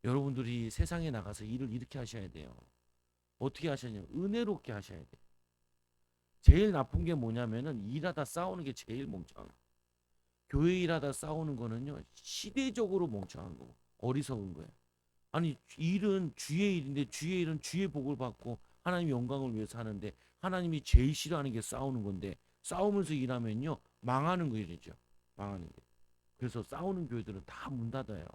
여러분들이 세상에 나가서 일을 이렇게 하셔야 돼요. 어떻게 하셔야 은혜롭게 하셔야 돼요. 제일 나쁜 게 뭐냐면은 일하다 싸우는 게 제일 멍청한 거예요. 교회 일하다 싸우는 거는요 시대적으로 멍청한 거고 어리석은 거예요. 아니 일은 주의 일인데 주의 일은 주의 복을 받고 하나님 영광을 위해서 하는데 하나님이 제일 싫어하는 게 싸우는 건데 싸우면서 일하면요 망하는 거 일이죠. 망하는 게. 그래서 싸우는 교회들은 다 문 닫아요.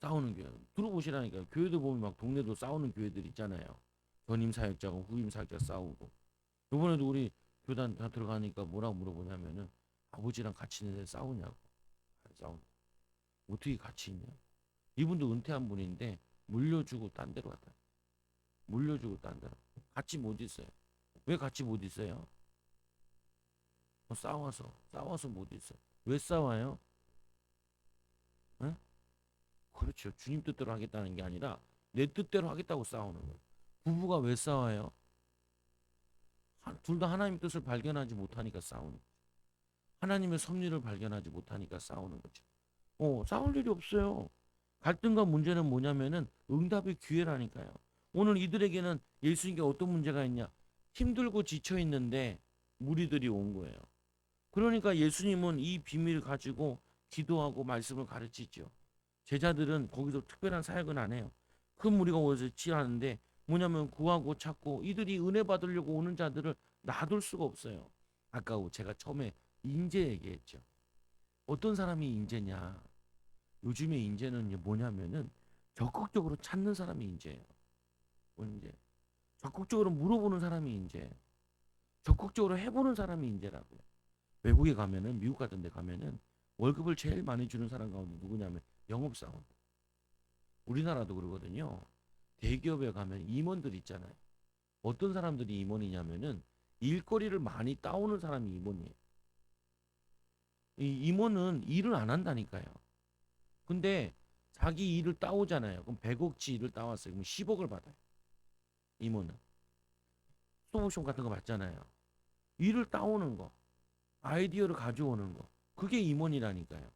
싸우는 교회 들어보시라니까요. 교회들 보면 막 동네도 싸우는 교회들 있잖아요. 전임 사역자가 후임 사역자 싸우고. 이번에도 우리 교단 다 들어가니까 뭐라고 물어보냐면은 아버지랑 같이 있는데 싸우냐고. 안 싸우냐. 어떻게 같이 있냐. 이분도 은퇴한 분인데 물려주고 딴 데로 갔다. 물려주고 딴 데로. 같이 못 있어요. 왜 같이 못 있어요? 싸워서 못 있어요. 왜 싸워요? 에? 그렇죠. 주님 뜻대로 하겠다는 게 아니라 내 뜻대로 하겠다고 싸우는 거예요. 부부가 왜 싸워요? 둘 다 하나님 뜻을 발견하지 못하니까 싸우는 거죠. 하나님의 섭리를 발견하지 못하니까 싸우는 거죠. 싸울 일이 없어요. 갈등과 문제는 뭐냐면은 응답의 기회라니까요. 오늘 이들에게는 예수님께 어떤 문제가 있냐? 힘들고 지쳐 있는데 무리들이 온 거예요. 그러니까 예수님은 이 비밀을 가지고 기도하고 말씀을 가르치죠. 제자들은 거기서 특별한 사역은 안 해요. 큰 무리가 오서 치하는데 뭐냐면 구하고 찾고 이들이 은혜 받으려고 오는 자들을 놔둘 수가 없어요. 아까 제가 처음에 인재 얘기했죠. 어떤 사람이 인재냐? 요즘의 인재는 뭐냐면은 적극적으로 찾는 사람이 인재예요. 인재. 적극적으로 물어보는 사람이 인재. 적극적으로 해보는 사람이 인재라고요. 외국에 가면은 미국 같은 데 가면은 월급을 제일 많이 주는 사람 가운데 누구냐면 영업사원. 우리나라도 그러거든요. 대기업에 가면 임원들 있잖아요. 어떤 사람들이 임원이냐면은 일거리를 많이 따오는 사람이 임원이에요. 이 임원은 일을 안 한다니까요. 근데 자기 일을 따오잖아요. 그럼 100억치 일을 따왔어요. 그럼 10억을 받아요. 임원은. 스톱옵션 같은 거 받잖아요. 일을 따오는 거. 아이디어를 가져오는 거. 그게 임원이라니까요.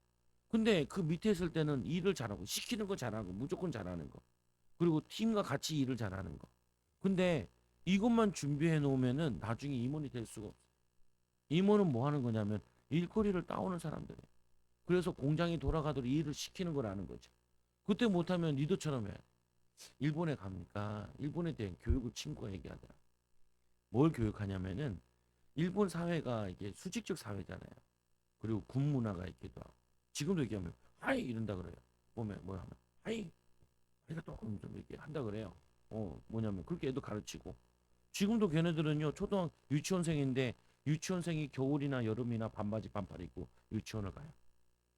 근데 그 밑에 있을 때는 일을 잘하고 시키는 거 잘하고 무조건 잘하는 거. 그리고 팀과 같이 일을 잘하는 거. 근데 이것만 준비해 놓으면은 나중에 임원이 될 수가 없어요. 임원은 뭐 하는 거냐면 일거리를 따오는 사람들이에요. 그래서 공장이 돌아가도록 일을 시키는 거라는 거죠. 그때 못하면 리더처럼 해. 일본에 가니까 일본에 대한 교육을 친구가 얘기하더라. 뭘 교육하냐면은 일본 사회가 이게 수직적 사회잖아요. 그리고 군 문화가 있기도 하고. 지금도 얘기하면 하이 이런다 그래요. 보면 뭐 하면 하이 하이가 조금 좀 이렇게 한다 그래요. 뭐냐면 그렇게 애도 가르치고. 지금도 걔네들은요 초등 유치원생인데 유치원생이 겨울이나 여름이나 반바지 반팔 입고 유치원을 가요.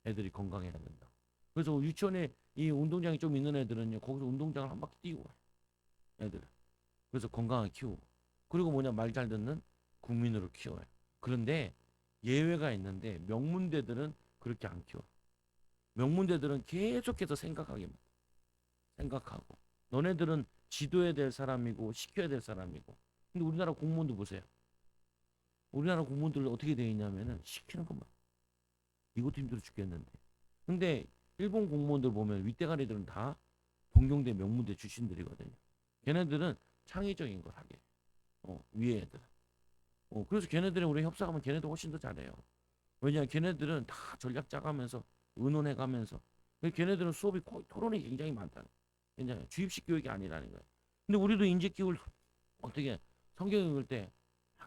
애들이 건강해야 된다. 그래서 유치원에 이 운동장이 좀 있는 애들은요 거기서 운동장을 한 바퀴 뛰고 가요. 애들. 그래서 건강을 키우고. 그리고 뭐냐 말 잘 듣는 국민으로 키워요. 그런데 예외가 있는데 명문대들은 그렇게 안 키워. 명문대들은 계속해서 생각하고. 너네들은 지도해야 될 사람이고 시켜야 될 사람이고. 근데 우리나라 공무원도 보세요. 우리나라 공무원들 어떻게 되어 있냐면은 시키는 것만. 이것도 힘들어 죽겠는데. 근데 일본 공무원들 보면 윗대가리들은 다 동경대 명문대 출신들이거든요. 걔네들은 창의적인 걸 하게. 위에 애들. 그래서 걔네들이 우리 협상하면 걔네들 훨씬 더 잘해요. 왜냐하면 걔네들은 다 전략 짜가면서 의논해가면서 걔네들은 수업이 거의 토론이 굉장히 많다는 굉장히 주입식 교육이 아니라는 거예요. 근데 우리도 인재 교육을 어떻게 성경 읽을 때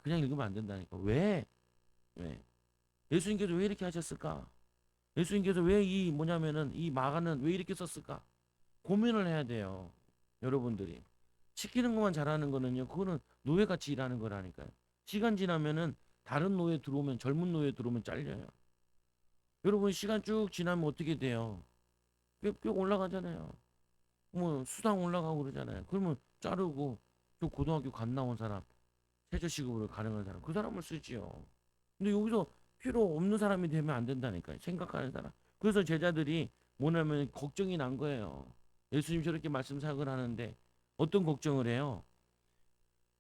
그냥 읽으면 안 된다니까. 왜? 왜? 예수님께서 왜 이렇게 하셨을까? 예수님께서 왜 이 뭐냐면은 이 마가는 왜 이렇게 썼을까? 고민을 해야 돼요. 여러분들이. 시키는 것만 잘하는 거는요. 그거는 노예같이 일하는 거라니까요. 시간 지나면은 다른 노예 들어오면 젊은 노예 들어오면 잘려요. 여러분 시간 쭉 지나면 어떻게 돼요? 뿅뿅 올라가잖아요. 뭐 수당 올라가고 그러잖아요. 그러면 자르고 또 고등학교 갓 나온 사람 최저시급으로 가능한 사람 그 사람을 쓰지요. 근데 여기서 필요 없는 사람이 되면 안 된다니까요. 생각하는 사람. 그래서 제자들이 뭐냐면 걱정이 난 거예요. 예수님 저렇게 말씀 사역을 하는데 어떤 걱정을 해요?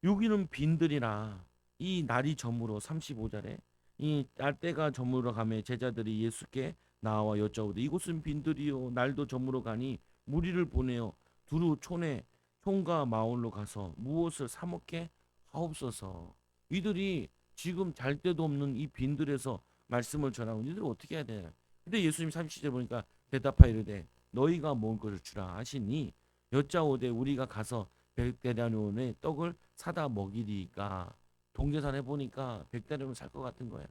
여기는 빈들이라 이 날이 저물어 35절에 이 날때가 저물어 가매 제자들이 예수께 나와 여짜오되 이곳은 빈들이요 날도 저물어 가니 무리를 보내어 두루 촌에 총과 마을로 가서 무엇을 사 먹게 하옵소서. 이들이 지금 잘 데도 없는 이 빈들에서 말씀을 전하고 이들을 어떻게 해야 되냐. 근데 예수님 30절 보니까 대답하여 이르되 너희가 먹을 것을 주라 하시니 여짜오되 우리가 가서 백대나리온의 떡을 사다 먹이리까. 동계산에 보니까 백대나리온 살 것 같은 거예요.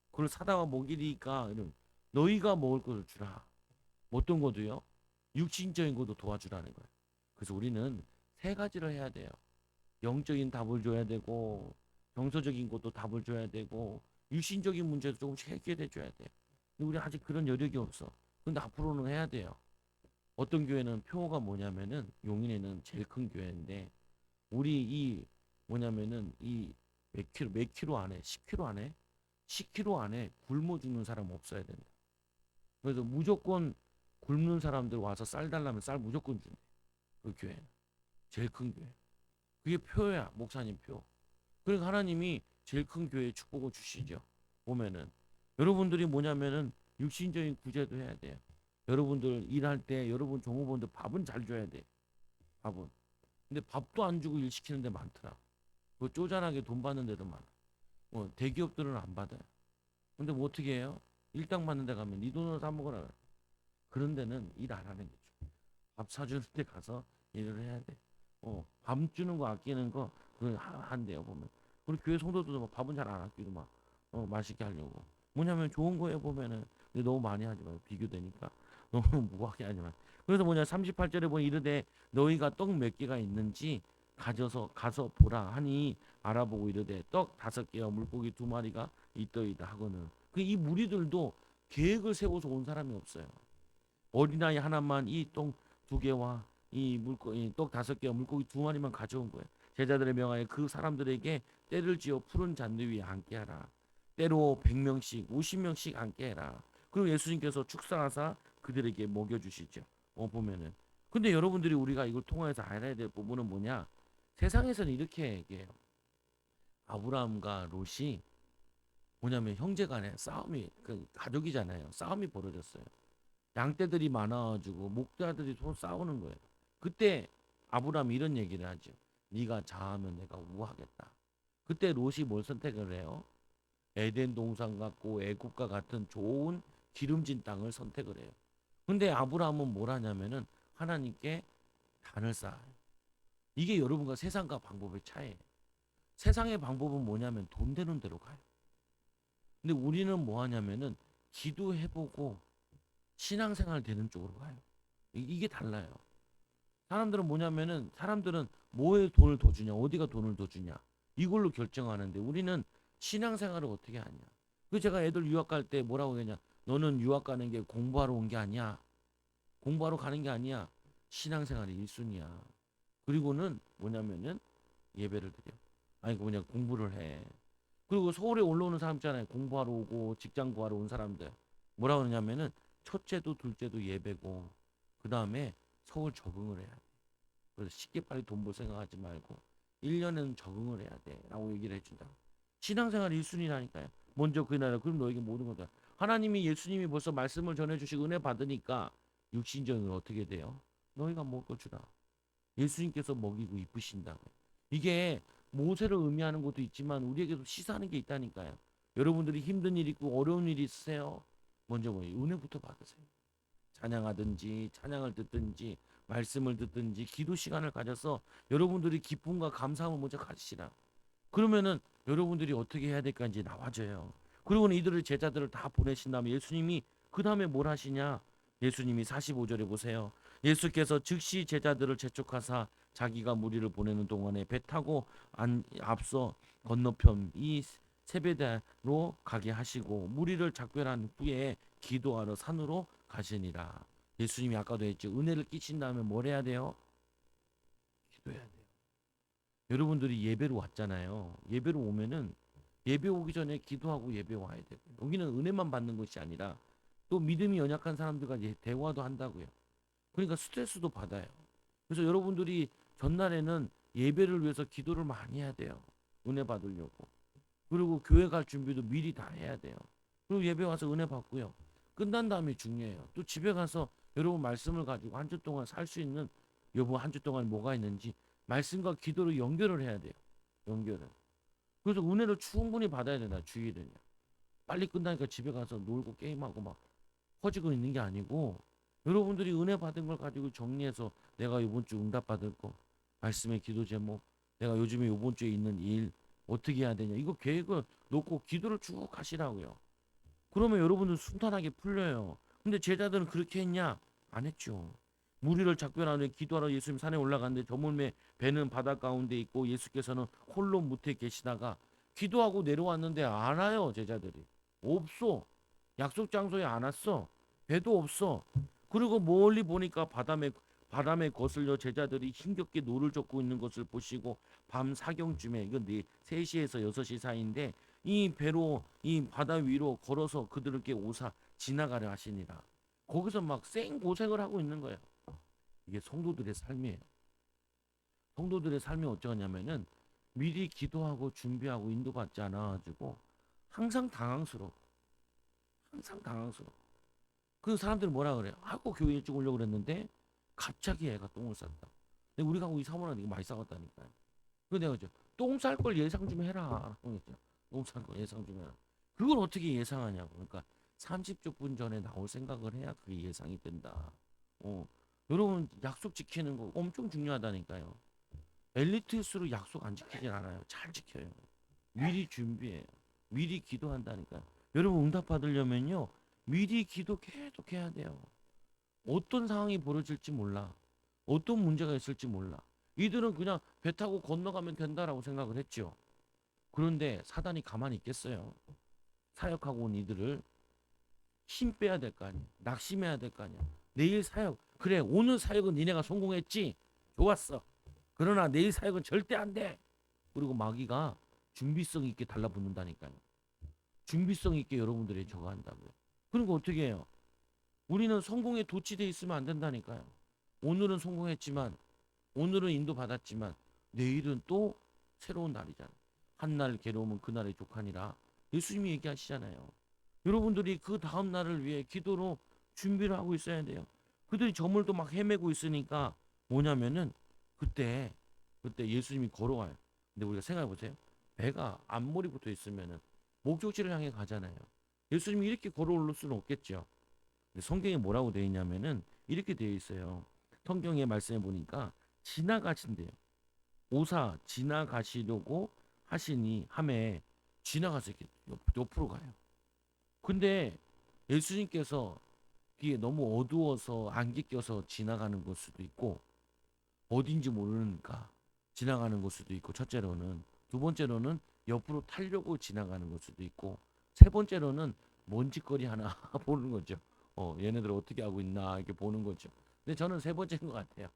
그걸 사다 먹이리까. 이런 너희가 먹을 것을 주라. 어떤 것도요? 육신적인 것도 도와주라는 거예요. 그래서 우리는 세 가지를 해야 돼요. 영적인 답을 줘야 되고 정서적인 것도 답을 줘야 되고 육신적인 문제도 조금씩 해결해 줘야 돼요. 근데 우리 아직 그런 여력이 없어. 근데 앞으로는 해야 돼요. 어떤 교회는 표가 뭐냐면은 용인에는 제일 큰 교회인데 우리 이 뭐냐면은 이 몇 킬로 안에 10킬로 안에 10킬로 안에 굶어 죽는 사람 없어야 된다. 그래서 무조건 굶는 사람들 와서 쌀 달라면 쌀 무조건 준대. 그 교회는 제일 큰 교회. 그게 표야, 목사님 표. 그러니까 하나님이 제일 큰 교회에 축복을 주시죠. 보면은 여러분들이 뭐냐면은 육신적인 구제도 해야 돼요. 여러분들 일할 때 여러분 종업원들 밥은 잘 줘야 돼. 밥은. 근데 밥도 안 주고 일 시키는 데 많더라. 그 쪼잔하게 돈 받는 데도 많아. 대기업들은 안 받아요. 근데 뭐 어떻게 해요? 일당 받는 데 가면 네 돈으로 사 먹으라. 그런 데는 일 안 하는 거죠. 밥 사주는 데 가서 일을 해야 돼. 밥 주는 거 아끼는 거 그건 한대요 보면. 우리 교회 성도들도 막 밥은 잘 안 아끼고 막 맛있게 하려고. 뭐냐면 좋은 거에 보면은 근데 너무 많이 하지 마요. 비교되니까 너무 무하게 하지 마. 그래서 뭐냐 38절에 보니 이르되 너희가 떡 몇 개가 있는지 가져서 가서 보라 하니 알아보고 이르되 떡 5개와 물고기 2마리가 있더이다 하거늘. 그 이 무리들도 계획을 세워서 온 사람이 없어요. 어린아이 하나만 이 떡 2개와 이 물고기 떡 5개와 물고기 2마리만 가져온 거예요. 제자들의 명하에 그 사람들에게 때를 지어 푸른 잔디 위에 앉게 하라. 때로 100명씩 50명씩 앉게 해라. 그리고 예수님께서 축사하사 그들에게 먹여주시죠. 보면은. 근데 여러분들이 우리가 이걸 통해서 알아야 될 부분은 뭐냐? 세상에서는 이렇게 얘기해요. 아브라함과 롯이 뭐냐면 형제간에 싸움이 그 가족이잖아요. 싸움이 벌어졌어요. 양떼들이 많아가지고 목자들이 서로 싸우는 거예요. 그때 아브라함이 이런 얘기를 하죠. 네가 자하면 내가 우하겠다. 그때 롯이 뭘 선택을 해요? 에덴 동산 같고 애굽과 같은 좋은 기름진 땅을 선택을 해요. 근데 아브라함은 뭘 하냐면은 하나님께 단을 쌓아요. 이게 여러분과 세상과 방법의 차이예요. 세상의 방법은 뭐냐면 돈 되는 대로 가요. 근데 우리는 뭐 하냐면은 기도해보고 신앙생활 되는 쪽으로 가요. 이게 달라요. 사람들은 뭐냐면은 사람들은 뭐에 돈을 더 주냐, 어디가 돈을 더 주냐 이걸로 결정하는데 우리는 신앙생활을 어떻게 하냐. 그 제가 애들 유학 갈 때 뭐라고 했냐? 너는 유학 가는 게 공부하러 온 게 아니야. 공부하러 가는 게 아니야. 신앙생활이 1순위야. 그리고는 뭐냐면은 예배를 드려. 아니 그 뭐냐 공부를 해. 그리고 서울에 올라오는 사람 있잖아요. 공부하러 오고 직장 구하러 온 사람들. 뭐라 그러냐면은 첫째도 둘째도 예배고 그 다음에 서울 적응을 해야 돼. 그래서 쉽게 빨리 돈 벌 생각하지 말고 1년은 적응을 해야 돼. 라고 얘기를 해준다. 신앙생활 1순위라니까요. 먼저 그 나라 그럼 너에게 모든 거다. 하나님이 예수님이 벌써 말씀을 전해주시고 은혜 받으니까 육신적으로 어떻게 돼요? 너희가 먹어주라. 예수님께서 먹이고 이쁘신다고. 이게 모세를 의미하는 것도 있지만 우리에게도 시사하는 게 있다니까요. 여러분들이 힘든 일 있고 어려운 일이 있으세요. 먼저 뭐 은혜부터 받으세요. 찬양하든지 찬양을 듣든지 말씀을 듣든지 기도 시간을 가져서 여러분들이 기쁨과 감사함을 먼저 가지시라. 그러면은 여러분들이 어떻게 해야 될까 이제 나와져요. 그리고는 이들을 제자들을 다 보내신 다음에 예수님이 그 다음에 뭘 하시냐? 예수님이 45절에 보세요. 예수께서 즉시 제자들을 재촉하사 자기가 무리를 보내는 동안에 배 타고 앞서 건너편 이 세베대로 가게 하시고 무리를 작별한 후에 기도하러 산으로 가시니라. 예수님이 아까도 했죠. 은혜를 끼친 다음에 뭘 해야 돼요? 기도해야 돼요. 여러분들이 예배로 왔잖아요. 예배로 오면은 예배 오기 전에 기도하고 예배 와야 돼요. 여기는 은혜만 받는 것이 아니라 또 믿음이 연약한 사람들과 대화도 한다고요. 그러니까 스트레스도 받아요. 그래서 여러분들이 전날에는 예배를 위해서 기도를 많이 해야 돼요. 은혜 받으려고. 그리고 교회 갈 준비도 미리 다 해야 돼요. 그리고 예배 와서 은혜 받고요. 끝난 다음에 중요해요. 또 집에 가서 여러분 말씀을 가지고 한 주 동안 살 수 있는 여러분 한 주 동안 뭐가 있는지 말씀과 기도로 연결을 해야 돼요. 연결을. 그래서 은혜를 충분히 받아야 된다. 주일은요. 빨리 끝나니까 집에 가서 놀고 게임하고 막 퍼지고 있는 게 아니고 여러분들이 은혜 받은 걸 가지고 정리해서 내가 이번 주 응답 받을 거 말씀의 기도 제목 내가 요즘에 이번 주에 있는 일 어떻게 해야 되냐 이거 계획을 놓고 기도를 쭉 하시라고요. 그러면 여러분은 순탄하게 풀려요. 근데 제자들은 그렇게 했냐? 안 했죠. 무리를 작별하는 기도하러 예수님 산에 올라갔는데 저물매 배는 바다 가운데 있고 예수께서는 홀로 무태에 계시다가 기도하고 내려왔는데 안 와요. 제자들이 없어. 약속 장소에 안 왔어. 배도 없어. 그리고 멀리 보니까 바람에 거슬려 제자들이 힘겹게 노를 젓고 있는 것을 보시고 밤 사경쯤에 이건 3시에서 6시 사이인데 이 배로 이 바다 위로 걸어서 그들에게 오사 지나가려 하시니라. 거기서 막 생 고생을 하고 있는 거예요. 이게 성도들의 삶이에요. 성도들의 삶이 어쩌냐면은 미리 기도하고 준비하고 인도받지 않아가지고 항상 당황스러워. 항상 당황스러워. 그 사람들은 뭐라 그래? 아이고 교회 일찍 오려고 그랬는데 갑자기 애가 똥을 쌌다. 근데 우리가 이 사모님한테 이거 많이 싸웠다니까요. 근데 내가 그죠? 똥 쌀 걸 예상 좀 해라. 똥쌀 걸 예상 좀 해라. 그걸 어떻게 예상하냐고. 그러니까 30초 분 전에 나올 생각을 해야 그게 예상이 된다. 어. 여러분 약속 지키는 거 엄청 중요하다니까요. 엘리트일수록 약속 안 지키진 않아요. 잘 지켜요. 미리 준비해요. 미리 기도한다니까요. 여러분 응답 받으려면요. 미리 기도 계속 해야 돼요. 어떤 상황이 벌어질지 몰라. 어떤 문제가 있을지 몰라. 이들은 그냥 배 타고 건너가면 된다라고 생각을 했죠. 그런데 사단이 가만히 있겠어요. 사역하고 온 이들을 힘 빼야 될 거 아니야. 낙심해야 될 거 아니야. 내일 사역. 그래, 오늘 사역은 니네가 성공했지. 좋았어. 그러나 내일 사역은 절대 안 돼. 그리고 마귀가 준비성 있게 달라붙는다니까요. 준비성 있게 여러분들이 저거 한다고요. 그러니까 어떻게 해요? 우리는 성공에 도취돼 있으면 안 된다니까요. 오늘은 성공했지만, 오늘은 인도받았지만 내일은 또 새로운 날이잖아요. 한날 괴로우면 그날의 족하니라. 예수님이 얘기하시잖아요. 여러분들이 그 다음 날을 위해 기도로 준비를 하고 있어야 돼요. 그들이 저물도 막 헤매고 있으니까 뭐냐면은 그때 예수님이 걸어와요. 근데 우리가 생각해 보세요. 배가 앞머리 붙어 있으면은 목적지를 향해 가잖아요. 예수님이 이렇게 걸어올 수는 없겠죠. 근데 성경에 뭐라고 되어 있냐면은 이렇게 되어 있어요. 성경의 말씀에 보니까 지나가신대요. 오사 지나가시려고 하시니 함에 지나가서 이렇게 옆으로 가요. 근데 예수님께서 뒤에 너무 어두워서 안개 껴서 지나가는 걸 수도 있고 어딘지 모르니까 지나가는 걸 수도 있고 첫째로는 두 번째로는 옆으로 타려고 지나가는 걸 수도 있고 세 번째로는 먼지거리 하나 보는 거죠. 얘네들 어떻게 하고 있나 이렇게 보는 거죠. 근데 저는 세 번째인 것 같아요.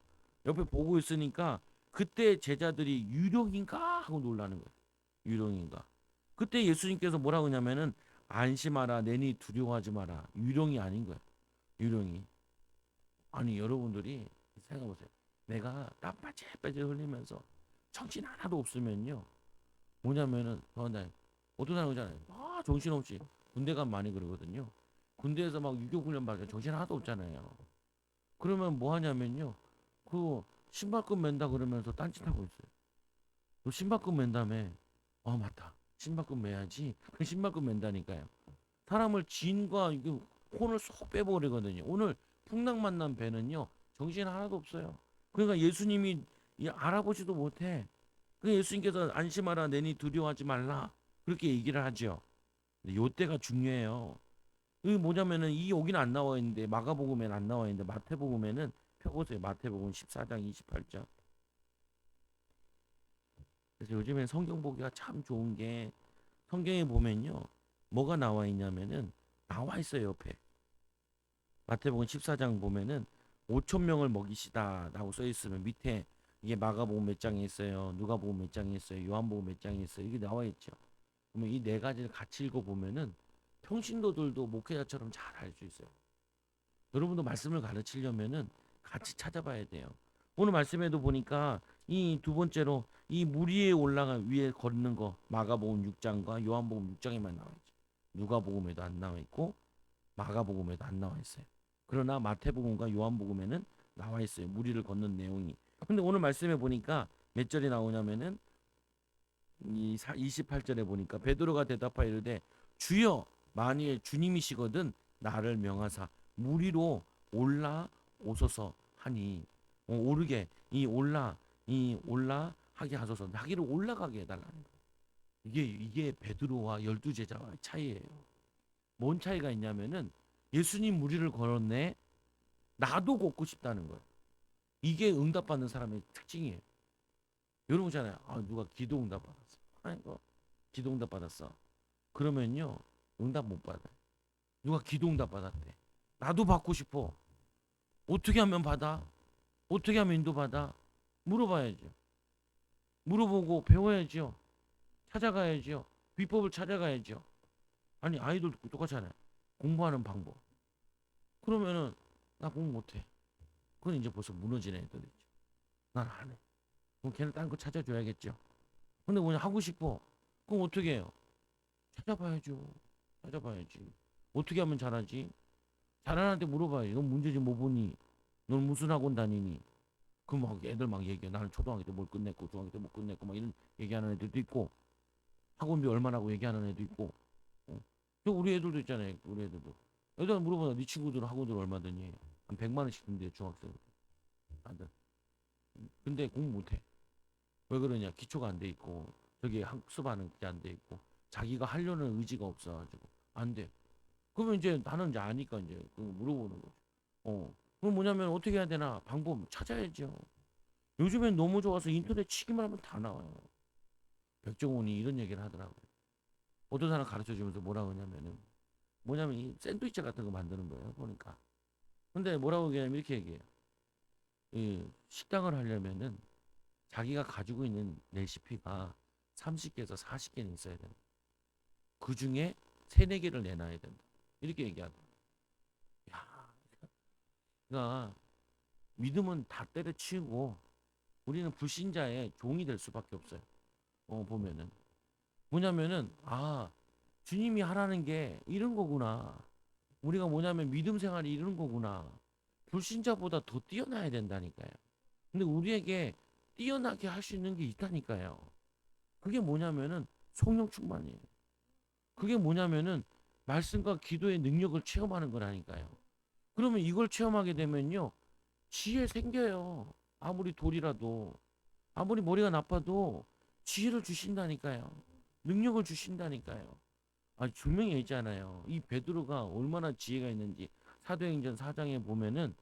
옆에 보고 있으니까 그때 제자들이 유령인가 하고 놀라는 거예요. 유령인가. 그때 예수님께서 뭐라고 하냐면은 안심하라 내니 두려워하지 마라. 유령이 아닌 거예요. 유령이. 아니 여러분들이 생각해 보세요. 내가 땀 빠질빠질 흘리면서 정신 하나도 없으면요. 뭐냐면은 어떤 사람 오잖아요. 정신없이 군대 가면 많이 그러거든요. 군대에서 막 유교 훈련 받으면 정신 하나도 없잖아요. 그러면 뭐 하냐면요. 그 신발끈 맨다 그러면서 딴짓하고 있어요. 너 신발끈 맨다며. 맞다. 신발끈 매야지. 그 신발끈 맨다니까요. 사람을 진과 이게 혼을 쏙 빼버리거든요. 오늘 풍랑 만난 배는요. 정신 하나도 없어요. 그러니까 예수님이 알아보지도 못해. 그 예수님께서 안심하라 내니 두려워하지 말라. 그렇게 얘기를 하죠. 요 때가 중요해요. 이게 뭐냐면은 이 여기는 안 나와 있는데 마가복음에는 안 나와 있는데 마태복음에는 펴보세요. 마태복음 14장 28절. 그래서 요즘에 성경 보기가 참 좋은 게 성경에 보면요. 뭐가 나와 있냐면은 나와 있어요, 옆에. 마태복음 14장 보면은 5천 명을 먹이시다라고 써 있으면 밑에 이게 마가복음 몇 장에 있어요. 누가복음 몇 장에 있어요. 요한복음 몇 장에 있어요. 이게 나와 있죠. 그러면 이 네 가지를 같이 읽어 보면은 평신도들도 목회자처럼 잘 알 수 있어요. 여러분도 말씀을 가르치려면은 같이 찾아봐야 돼요. 오늘 말씀에도 보니까 이 두 번째로 이 물 위에 올라가 위에 걷는 거 마가복음 6장과 요한복음 6장에만 나와 있죠. 누가복음에도 안 나와 있고 마가복음에도 안 나와 있어요. 그러나 마태복음과 요한복음에는 나와 있어요. 물 위를 걷는 내용이. 근데 오늘 말씀에 보니까 몇 절이 나오냐면은 이 28절에 보니까 베드로가 대답하여 이르되 주여 만일 주님이시거든 나를 명하사 물 위로 올라오소서 하니 오르게 이 올라 하게 하소서 나기를 올라가게 해달라는 거예요. 이게 베드로와 열두 제자와의 차이예요. 뭔 차이가 있냐면은 예수님 무리를 걸었네 나도 걷고 싶다는 거예요. 이게 응답받는 사람의 특징이에요. 여러분 잖아요. 누가 기도 응답 받았어. 아이고 기도 응답 받았어. 그러면요 응답 못 받아요. 누가 기도 응답 받았대. 나도 받고 싶어. 어떻게 하면 받아? 어떻게 하면 인도받아? 물어봐야죠. 물어보고 배워야죠. 찾아가야죠. 비법을 찾아가야죠. 아니 아이들도 똑같잖아요. 공부하는 방법. 그러면은 나 공부 못해. 그건 이제 벌써 무너지는 애들 있죠. 난 안 해. 그럼 걔는 다른 거 찾아줘야겠죠. 근데 뭐냐 하고 싶어. 그럼 어떻게 해요? 찾아봐야죠. 찾아봐야지. 어떻게 하면 잘하지? 잘하는 한테 물어봐요. 넌 문제집 뭐 보니? 넌 무슨 학원 다니니? 그 막 애들 막 얘기해. 나는 초등학교 때 뭘 끝냈고 중학교 때 못 끝냈고 막 이런 얘기하는 애들도 있고 학원비 얼마나 하고 얘기하는 애도 있고. 어. 또 우리 애들도 있잖아요. 우리 애들도. 애들 물어보나 네 친구들은 학원들 얼마 드니? 한 100만 원씩 든대 중학생 다들. 근데 공부 못해. 왜 그러냐? 기초가 안 돼 있고 저기 학습하는 게 안 돼 있고 자기가 하려는 의지가 없어가지고 안 돼. 그러면 이제 나는 이제 아니까 이제 물어보는 거죠. 그럼 뭐냐면 어떻게 해야 되나 방법 찾아야죠. 요즘엔 너무 좋아서 인터넷 치기만 하면 다 나와요. 백종원이 이런 얘기를 하더라고요. 어떤 사람 가르쳐 주면서 뭐라고 하냐면은 뭐냐면 이 샌드위치 같은 거 만드는 거예요. 보니까. 근데 뭐라고 얘기하냐면 이렇게 얘기해요. 이 식당을 하려면은 자기가 가지고 있는 레시피가 30개에서 40개는 있어야 된다. 그 중에 3, 4개를 내놔야 된다. 이렇게 얘기하더라고요. 야, 그러니까 믿음은 다 때려치우고 우리는 불신자의 종이 될 수밖에 없어요. 보면은 뭐냐면은 주님이 하라는 게 이런 거구나. 우리가 뭐냐면 믿음 생활이 이런 거구나. 불신자보다 더 뛰어나야 된다니까요. 근데 우리에게 뛰어나게 할 수 있는 게 있다니까요. 그게 뭐냐면은 성령 충만이에요. 그게 뭐냐면은 말씀과 기도의 능력을 체험하는 거라니까요. 그러면 이걸 체험하게 되면요. 지혜 생겨요. 아무리 돌이라도. 아무리 머리가 나빠도 지혜를 주신다니까요. 능력을 주신다니까요. 분명히 얘기잖아요. 이 베드로가 얼마나 지혜가 있는지 사도행전 4장에 보면은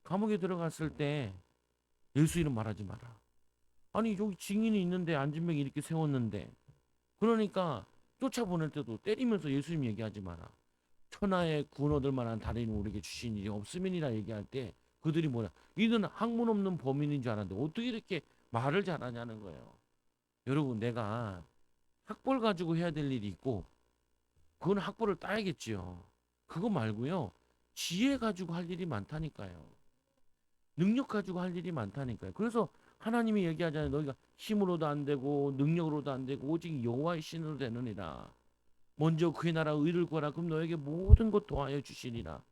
감옥에 들어갔을 때 예수 이름 말하지 마라. 아니 여기 증인이 있는데 안진뱅이 이렇게 세웠는데 그러니까 쫓아보낼 때도 때리면서 예수님 얘기하지 마라. 천하의 구원 얻을 만한 다리는 우리에게 주신 일이 없음이니라 얘기할 때 그들이 뭐냐 이는 학문 없는 범인인 줄 알았는데 어떻게 이렇게 말을 잘하냐는 거예요. 여러분 내가 학벌 가지고 해야 될 일이 있고 그건 학벌을 따야겠지요. 그거 말고요. 지혜 가지고 할 일이 많다니까요. 능력 가지고 할 일이 많다니까요. 그래서 하나님이 얘기하잖아요. 너희가 힘으로도 안 되고 능력으로도 안 되고 오직 여호와의 신으로 되느니라. 먼저 그의 나라 의를 구하라. 그럼 너에게 모든 것 더하여 주시리라.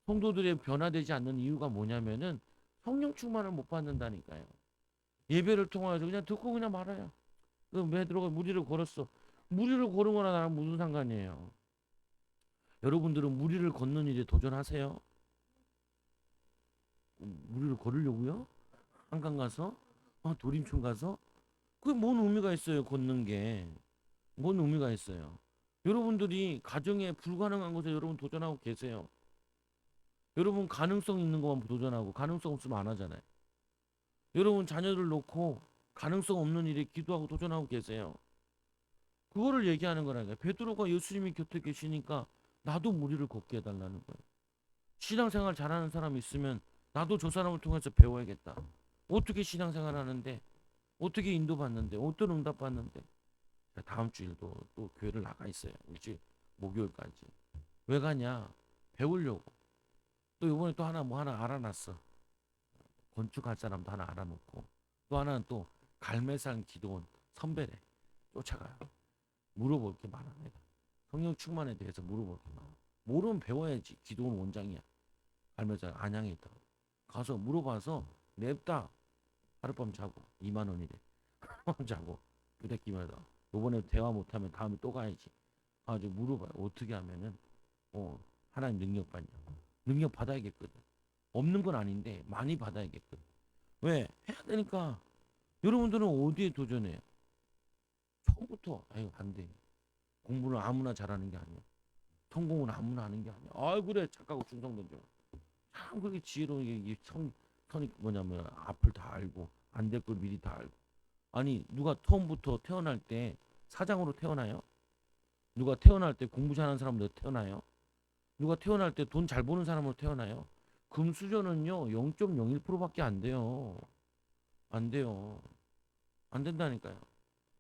성도들의 변화되지 않는 이유가 뭐냐면은 성령 충만을 못 받는다니까요. 예배를 통하여서 그냥 듣고 그냥 말아요. 그 베드로가 무리를 걸었어. 무리를 걸은 거나 나랑 무슨 상관이에요. 여러분들은 무리를 걷는 일에 도전하세요? 무리를 걸으려고요? 한강 가서? 도림촌 가서? 그게 뭔 의미가 있어요, 걷는 게. 뭔 의미가 있어요. 여러분들이 가정에 불가능한 것에 여러분 도전하고 계세요. 여러분 가능성 있는 것만 도전하고 가능성 없으면 안 하잖아요. 여러분 자녀를 놓고 가능성 없는 일에 기도하고 도전하고 계세요. 그거를 얘기하는 거라니까. 베드로가 예수님이 곁에 계시니까 나도 무리를 걷게 해달라는 거예요. 신앙생활 잘하는 사람이 있으면 나도 저 사람을 통해서 배워야겠다. 어떻게 신앙생활 하는데, 어떻게 인도받는데, 어떤 응답 받는데. 다음 주일도 또 교회를 나가 있어요. 일주일 목요일까지. 왜 가냐? 배우려고. 또 이번에 또 하나 뭐 하나 알아놨어. 건축할 사람도 하나 알아놓고. 또 하나는 또 갈매산 기도원 선배래. 쫓아가요. 물어볼 게 많아 내가. 성령 충만에 대해서 물어볼 게 많아. 모르면 배워야지. 기도원 원장이야. 갈매산 안양에 있다. 가서 물어봐서 냅다 하룻밤 자고 2만 원이래. 하룻밤 자고 부대끼면서 요번에 대화 못하면 다음에 또 가야지. 가지고 물어봐요. 어떻게 하면은 하나님 능력 받냐고. 능력 받아야겠거든. 없는 건 아닌데 많이 받아야겠거든. 왜? 해야 되니까. 여러분들은 어디에 도전해요? 처음부터 아유 안 돼. 공부는 아무나 잘하는 게 아니야. 성공은 아무나 하는 게 아니야. 그래 착하고 충성된다. 참 그렇게 지혜로운 게 선이 뭐냐면 앞을 다 알고 안 될 걸 미리 다 알고. 아니 누가 처음부터 태어날 때 사장으로 태어나요? 누가 태어날 때 공부 잘하는 사람으로 태어나요? 누가 태어날 때 돈 잘 버는 사람으로 태어나요? 금수저는요 0.01%밖에 안 돼요. 안 돼요. 안 된다니까요.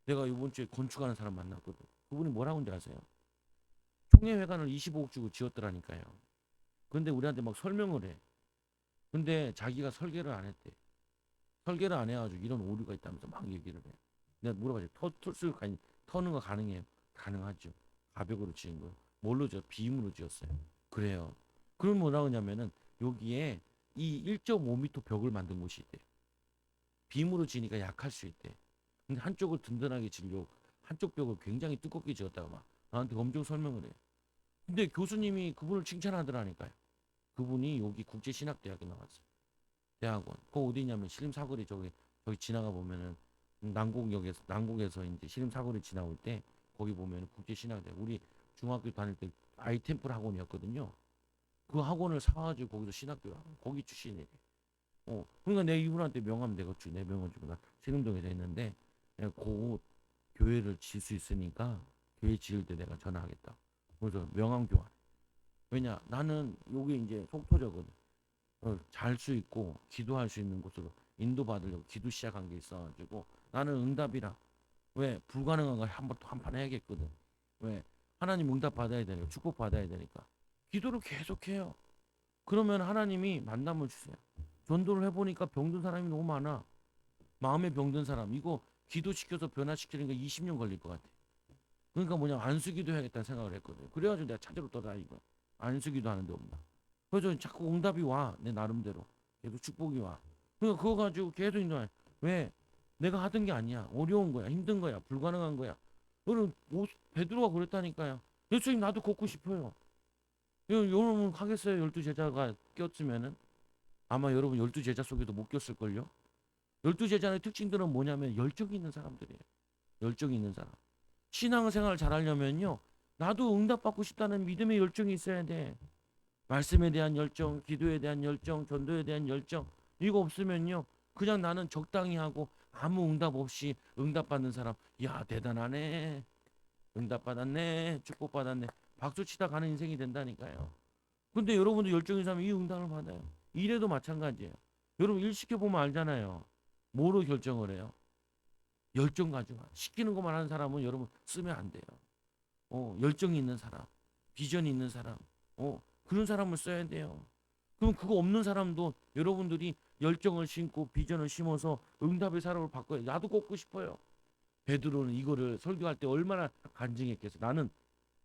내가 이번 주에 건축하는 사람 만났거든. 그분이 뭐라고 하는지 아세요? 총회회관을 25억 주고 지었더라니까요. 근데 우리한테 막 설명을 해. 근데 자기가 설계를 안 했대. 설계를 안 해가지고 이런 오류가 있다면서 막 얘기를 해. 내가 물어봐줘. 터는 거 가능해요? 가능하죠. 가벽으로 지은 거예요. 뭘로 지었? 비임으로 지었어요. 그래요. 그럼 뭐라 그러냐면은 여기에 이 1.5m 벽을 만든 곳이 있대요. 빔으로 지니까 약할 수 있대. 근데 한쪽을 든든하게 지려고 한쪽 벽을 굉장히 두껍게 지었다가 막 나한테 엄청 설명을 해. 근데 교수님이 그분을 칭찬하더라니까요. 그분이 여기 국제신학대학에 나왔어요. 대학원. 그거 어디냐면 신림사거리 저기 지나가 보면은 난곡에서 이제 신림사거리 지나올 때 거기 보면 국제신학대학 우리 중학교 다닐 때 아이템플 학원이었거든요. 그 학원을 사가지고 거기서 신학교 거기 출신이래. 그러니까 내 이분한테 명함 내가 내 명함 주고 나 신림동에서 했는데 내가 곧 교회를 질 수 있으니까 교회 지을 때 내가 전화하겠다. 그래서 명함 교환. 왜냐 나는 여기 이제 속토저거든. 잘 수 있고 기도할 수 있는 곳으로 인도받으려고 기도 시작한 게 있어가지고 나는 응답이라 왜 불가능한 걸 한판 해야겠거든. 왜 하나님 응답 받아야 되니까 축복 받아야 되니까 기도를 계속해요. 그러면 하나님이 만남을 주세요. 전도를 해보니까 병든 사람이 너무 많아. 마음에 병든 사람 이거 기도시켜서 변화시키는 게 20년 걸릴 것 같아. 그러니까 뭐냐 안수기도 해야겠다는 생각을 했거든. 그래가지고 내가 찾으러 떠다니고 안수기도 하는데 없나. 그래서 자꾸 응답이 와. 내 나름대로 계속 축복이 와. 그러니까 그거 가지고 계속 인도해. 왜? 내가 하던 게 아니야. 어려운 거야. 힘든 거야. 불가능한 거야. 너는 베드로가 그랬다니까요. 예수님 나도 걷고 싶어요. 여러분 하겠어요? 12제자가 꼈으면은 아마 여러분 12제자 속에도 못 꼈을걸요? 12제자의 특징들은 뭐냐면 열정이 있는 사람들이에요. 열정이 있는 사람. 신앙생활을 잘하려면요. 나도 응답받고 싶다는 믿음의 열정이 있어야 돼. 말씀에 대한 열정, 기도에 대한 열정, 전도에 대한 열정. 이거 없으면요. 그냥 나는 적당히 하고 아무 응답 없이 응답받는 사람. 야 대단하네. 응답받았네. 축복받았네. 박수 치다 가는 인생이 된다니까요. 근데 여러분도 열정인 사람이 이 응답을 받아요. 일에도 마찬가지예요. 여러분 일 시켜보면 알잖아요. 뭐로 결정을 해요? 열정 가지고 시키는 것만 하는 사람은 여러분 쓰면 안 돼요. 열정이 있는 사람, 비전이 있는 사람, 그런 사람을 써야 돼요. 그럼 그거 없는 사람도 여러분들이 열정을 심고 비전을 심어서 응답의 사람을 바꿔요. 나도 꼽고 싶어요. 베드로는 이거를 설교할 때 얼마나 간증했겠어. 나는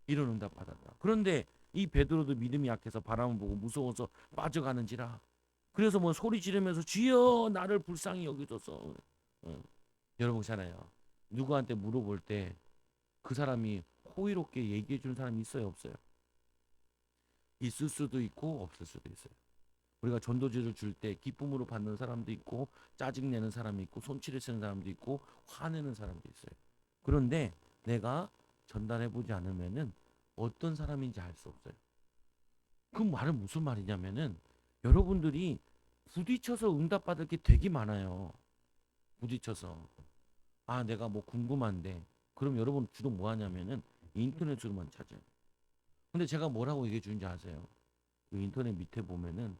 이런 응답 받았다. 그런데 이 베드로도 믿음이 약해서 바람을 보고 무서워서 빠져가는지라. 그래서 뭐 소리 지르면서 주여 나를 불쌍히 여기소서. 여러분 있잖아요. 누구한테 물어볼 때 그 사람이 호의롭게 얘기해 주는 사람이 있어요, 없어요? 있을 수도 있고 없을 수도 있어요. 우리가 전도지를 줄 때 기쁨으로 받는 사람도 있고 짜증 내는 사람이 있고 손치를 쓰는 사람도 있고 화내는 사람도 있어요. 그런데 내가 전달해 보지 않으면은 어떤 사람인지 알 수 없어요. 그 말은 무슨 말이냐면은 여러분들이 부딪혀서 응답받을 게 되게 많아요. 부딪혀서. 아, 내가 뭐 궁금한데. 그럼 여러분 주로 뭐 하냐면은 인터넷으로만 찾아요. 근데 제가 뭐라고 얘기해 주는지 아세요? 그 인터넷 밑에 보면은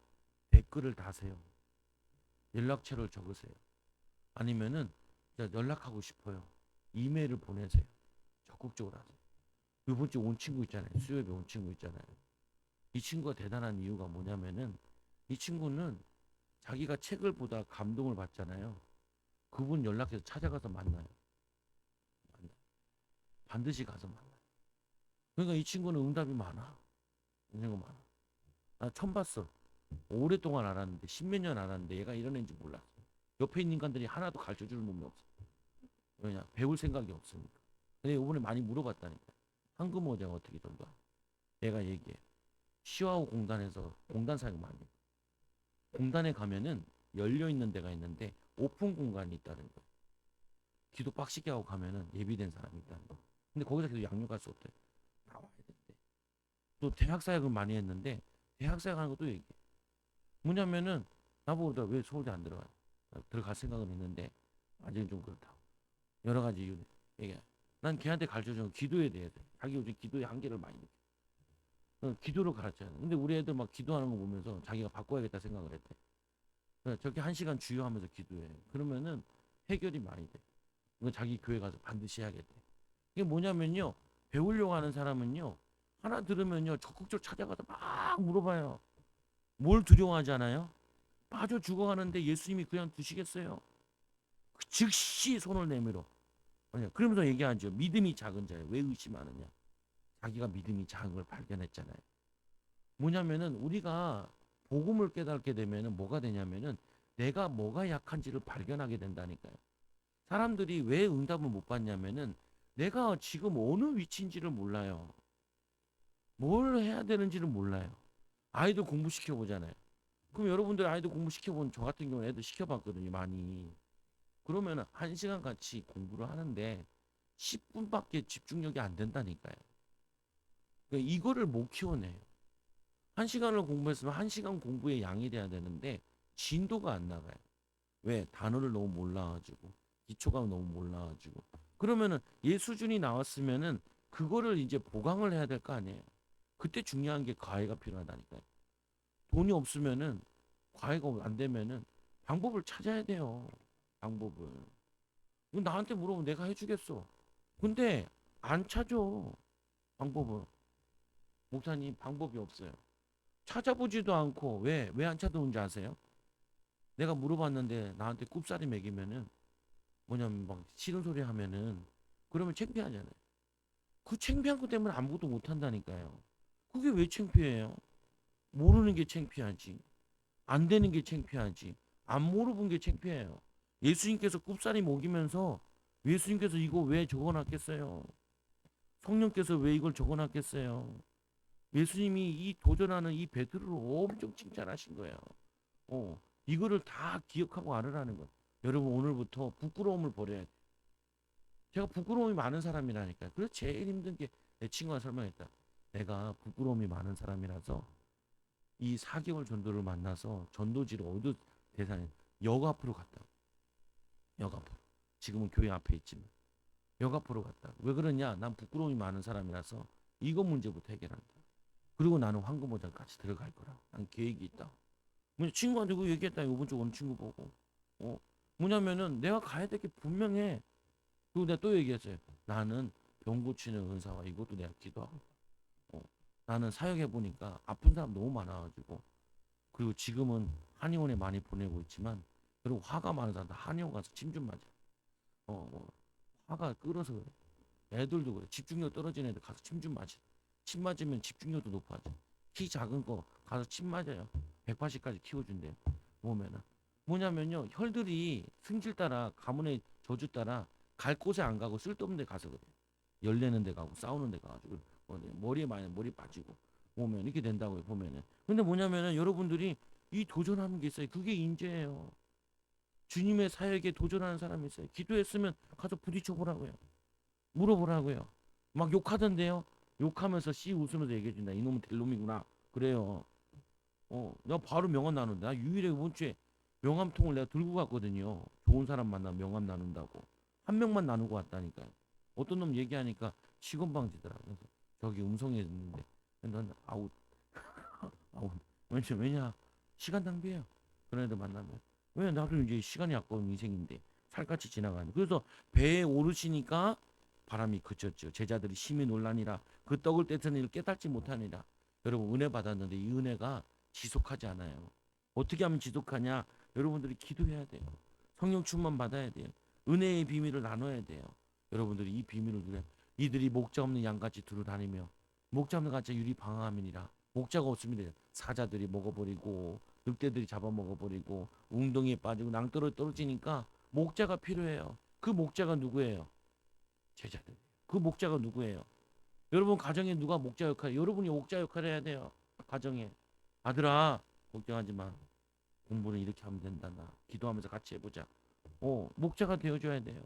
댓글을 다세요. 연락처를 적으세요. 아니면은 연락하고 싶어요. 이메일을 보내세요. 적극적으로 하세요. 이번 주 온 친구 있잖아요. 수요일에 온 친구 있잖아요. 이 친구가 대단한 이유가 뭐냐면은 이 친구는 자기가 책을 보다 감동을 받잖아요. 그분 연락해서 찾아가서 만나요. 반드시 가서 만나요. 그러니까 이 친구는 응답이 많아. 응답이 많아. 나 처음 봤어. 오랫동안 알았는데 십몇 년 알았는데 얘가 이런 애인지 몰랐어. 옆에 있는 인간들이 하나도 가르쳐주는 놈이 없어. 왜냐? 배울 생각이 없으니까. 근데 이번에 많이 물어봤다니까. 황금 모자가 어떻게 전가? 얘가 얘기해. 시와우 공단에서 공단 사용 많이 해. 공단에 가면은 열려 있는 데가 있는데 오픈 공간이 있다는 거. 기도 빡시게 하고 가면은 예비된 사람이 있다는 거. 근데 거기서 계속 양육할 수 없대. 나와야 된대. 또 대학 사역을 많이 했는데 대학 사역하는 것도 얘기해. 뭐냐면은 나보고 왜 서울대 안 들어가? 들어갈 생각은 있는데 아직은 좀 그렇다. 여러 가지 이유 얘기해. 난 걔한테 가르쳐준 기도에 대해서. 자기 요즘 기도의 한계를 많이 느껴. 기도를 가르쳐야 돼. 근데 우리 애들 막 기도하는 거 보면서 자기가 바꿔야겠다 생각을 했대. 저렇게 1시간 주요하면서 기도해. 그러면은 해결이 많이 돼. 이거 자기 교회 가서 반드시 해야겠대. 이게 뭐냐면요. 배우려고 하는 사람은요. 하나 들으면요. 적극적으로 찾아가서 막 물어봐요. 뭘 두려워하잖아요. 빠져 죽어가는데 예수님이 그냥 두시겠어요? 즉시 손을 내밀어. 아니야. 그러면서 얘기하죠. 믿음이 작은 자예요. 왜 의심하느냐? 자기가 믿음이 작은 걸 발견했잖아요. 뭐냐면은 우리가 복음을 깨닫게 되면은 뭐가 되냐면은 내가 뭐가 약한지를 발견하게 된다니까요. 사람들이 왜 응답을 못 받냐면은 내가 지금 어느 위치인지를 몰라요. 뭘 해야 되는지를 몰라요. 아이들 공부시켜 보잖아요. 그럼 여러분들 아이들 공부시켜 본 저 같은 경우는 애들 시켜봤거든요, 많이. 그러면은 1시간 같이 공부를 하는데 10분밖에 집중력이 안 된다니까요. 그러니까 이거를 못 키워내요. 1시간을 공부했으면 1시간 공부의 양이 돼야 되는데 진도가 안 나가요. 왜? 단어를 너무 몰라가지고 기초가 너무 몰라가지고 그러면은 얘 수준이 나왔으면은 그거를 이제 보강을 해야 될 거 아니에요. 그때 중요한 게 과외가 필요하다니까요. 돈이 없으면은 과외가 안 되면은 방법을 찾아야 돼요. 방법을. 이거 나한테 물어보면 내가 해주겠어. 근데 안 찾아. 방법을. 목사님 방법이 없어요. 찾아보지도 않고 왜 안 찾아오는지 아세요? 내가 물어봤는데 나한테 꼽사리 먹이면은 뭐냐면 막 싫은 소리 하면은 그러면 창피하잖아요. 그 창피한 것 때문에 아무것도 못 한다니까요. 그게 왜 창피해요? 모르는 게 창피하지. 안 되는 게 창피하지. 안 물어본 게 창피해요. 예수님께서 꼽사리 먹이면서 예수님께서 이거 왜 적어놨겠어요? 성령께서 왜 이걸 적어놨겠어요? 예수님이 이 도전하는 이 베드로를 엄청 칭찬하신 거예요. 이거를 다 기억하고 알으라는 거예요. 여러분 오늘부터 부끄러움을 버려야 돼. 제가 부끄러움이 많은 사람이라니까요. 그래서 제일 힘든 게 내 친구가 설명했다. 내가 부끄러움이 많은 사람이라서 이 4개월 전도를 만나서 전도지를 어디 대상에 역 앞으로 갔다. 역 앞으로. 지금은 교회 앞에 있지만 역 앞으로 갔다. 왜 그러냐? 난 부끄러움이 많은 사람이라서 이거 문제부터 해결한다. 그리고 나는 황금모장까지 들어갈 거라. 난 계획이 있다. 뭐 친구한테 그 얘기했다. 이번 주 오는 친구 보고. 뭐냐면은 내가 가야 될 게 분명해. 그리고 내가 또 얘기했어요. 나는 병 고치는 은사와 이것도 내가 기도하고. 어, 나는 사역해 보니까 아픈 사람 너무 많아가지고. 그리고 지금은 한의원에 많이 보내고 있지만, 그리고 화가 많은 사람 한의원 가서 침 좀 맞아. 화가 끓어서 그래. 애들도 그래. 집중력 떨어진 애들 가서 침 좀 맞아. 침 맞으면 집중력도 높아져. 키 작은 거 가서 침 맞아요. 180까지 키워준대요. 보면은. 뭐냐면요. 혈들이 승질 따라 가문의 저주 따라 갈 곳에 안 가고 쓸데없는 데 가서 그래. 열내는 데 가고 싸우는 데 가가지고 머리에 많이 머리 빠지고 보면 이렇게 된다고요. 보면은. 근데 뭐냐면은 여러분들이 이 도전하는 게 있어요. 그게 인재예요. 주님의 사역에 도전하는 사람이 있어요. 기도했으면 가서 부딪혀 보라고요. 물어보라고요. 막 욕하던데요. 욕하면서 씨 웃으면서 얘기해준다. 이놈은 될 놈이구나. 그래요. 내가 바로 명함 나눈다. 나 유일에 이번 주에 명함통을 내가 들고 갔거든요. 좋은 사람 만나면 명함 나눈다고. 한 명만 나누고 왔다니까요. 어떤 놈 얘기하니까 직원방지더라. 그래서 저기 음성에 있는데 난 아웃 아웃. 왜냐 시간 낭비해요. 그런 애들 만나면. 왜 나도 이제 시간이 아까운 인생인데 살같이 지나가는. 그래서 배에 오르시니까 바람이 그쳤죠. 제자들이 심히 논란이라 그 떡을 떼서는 이를 깨닫지 못하니라. 여러분 은혜 받았는데 이 은혜가 지속하지 않아요. 어떻게 하면 지속하냐? 여러분들이 기도해야 돼요. 성령 충만 받아야 돼요. 은혜의 비밀을 나눠야 돼요. 여러분들이 이 비밀을 누려 이들이 목자 없는 양같이 두루 다니며 목자 없는 같이 유리 방황함이니라. 목자가 없으면 사자들이 먹어버리고 늑대들이 잡아먹어버리고 웅덩이에 빠지고 낭떠러 떨어지니까 목자가 필요해요. 그 목자가 누구예요? 제자들. 그 목자가 누구예요? 여러분 가정에 누가 목자 역할? 여러분이 목자 역할을 해야 돼요. 가정에. 아들아 걱정하지 마. 공부는 이렇게 하면 된다. 나 기도하면서 같이 해보자. 목자가 되어줘야 돼요.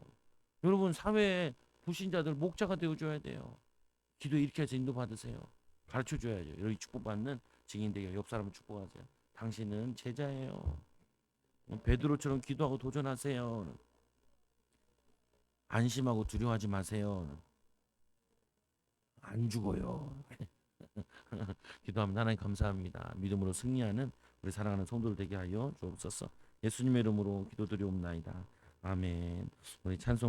여러분 사회에 불신자들 목자가 되어줘야 돼요. 기도 이렇게 해서 인도 받으세요. 가르쳐 줘야죠. 여기 축복받는 증인 되게 옆 사람을 축복하세요. 당신은 제자예요. 베드로처럼 기도하고 도전하세요. 안심하고 두려워하지 마세요. 안 죽어요. 기도하면 하나님 감사합니다. 믿음으로 승리하는 우리 사랑하는 성도들 되게 하여 주옵소서. 예수님의 이름으로 기도드리옵나이다. 아멘. 우리 찬송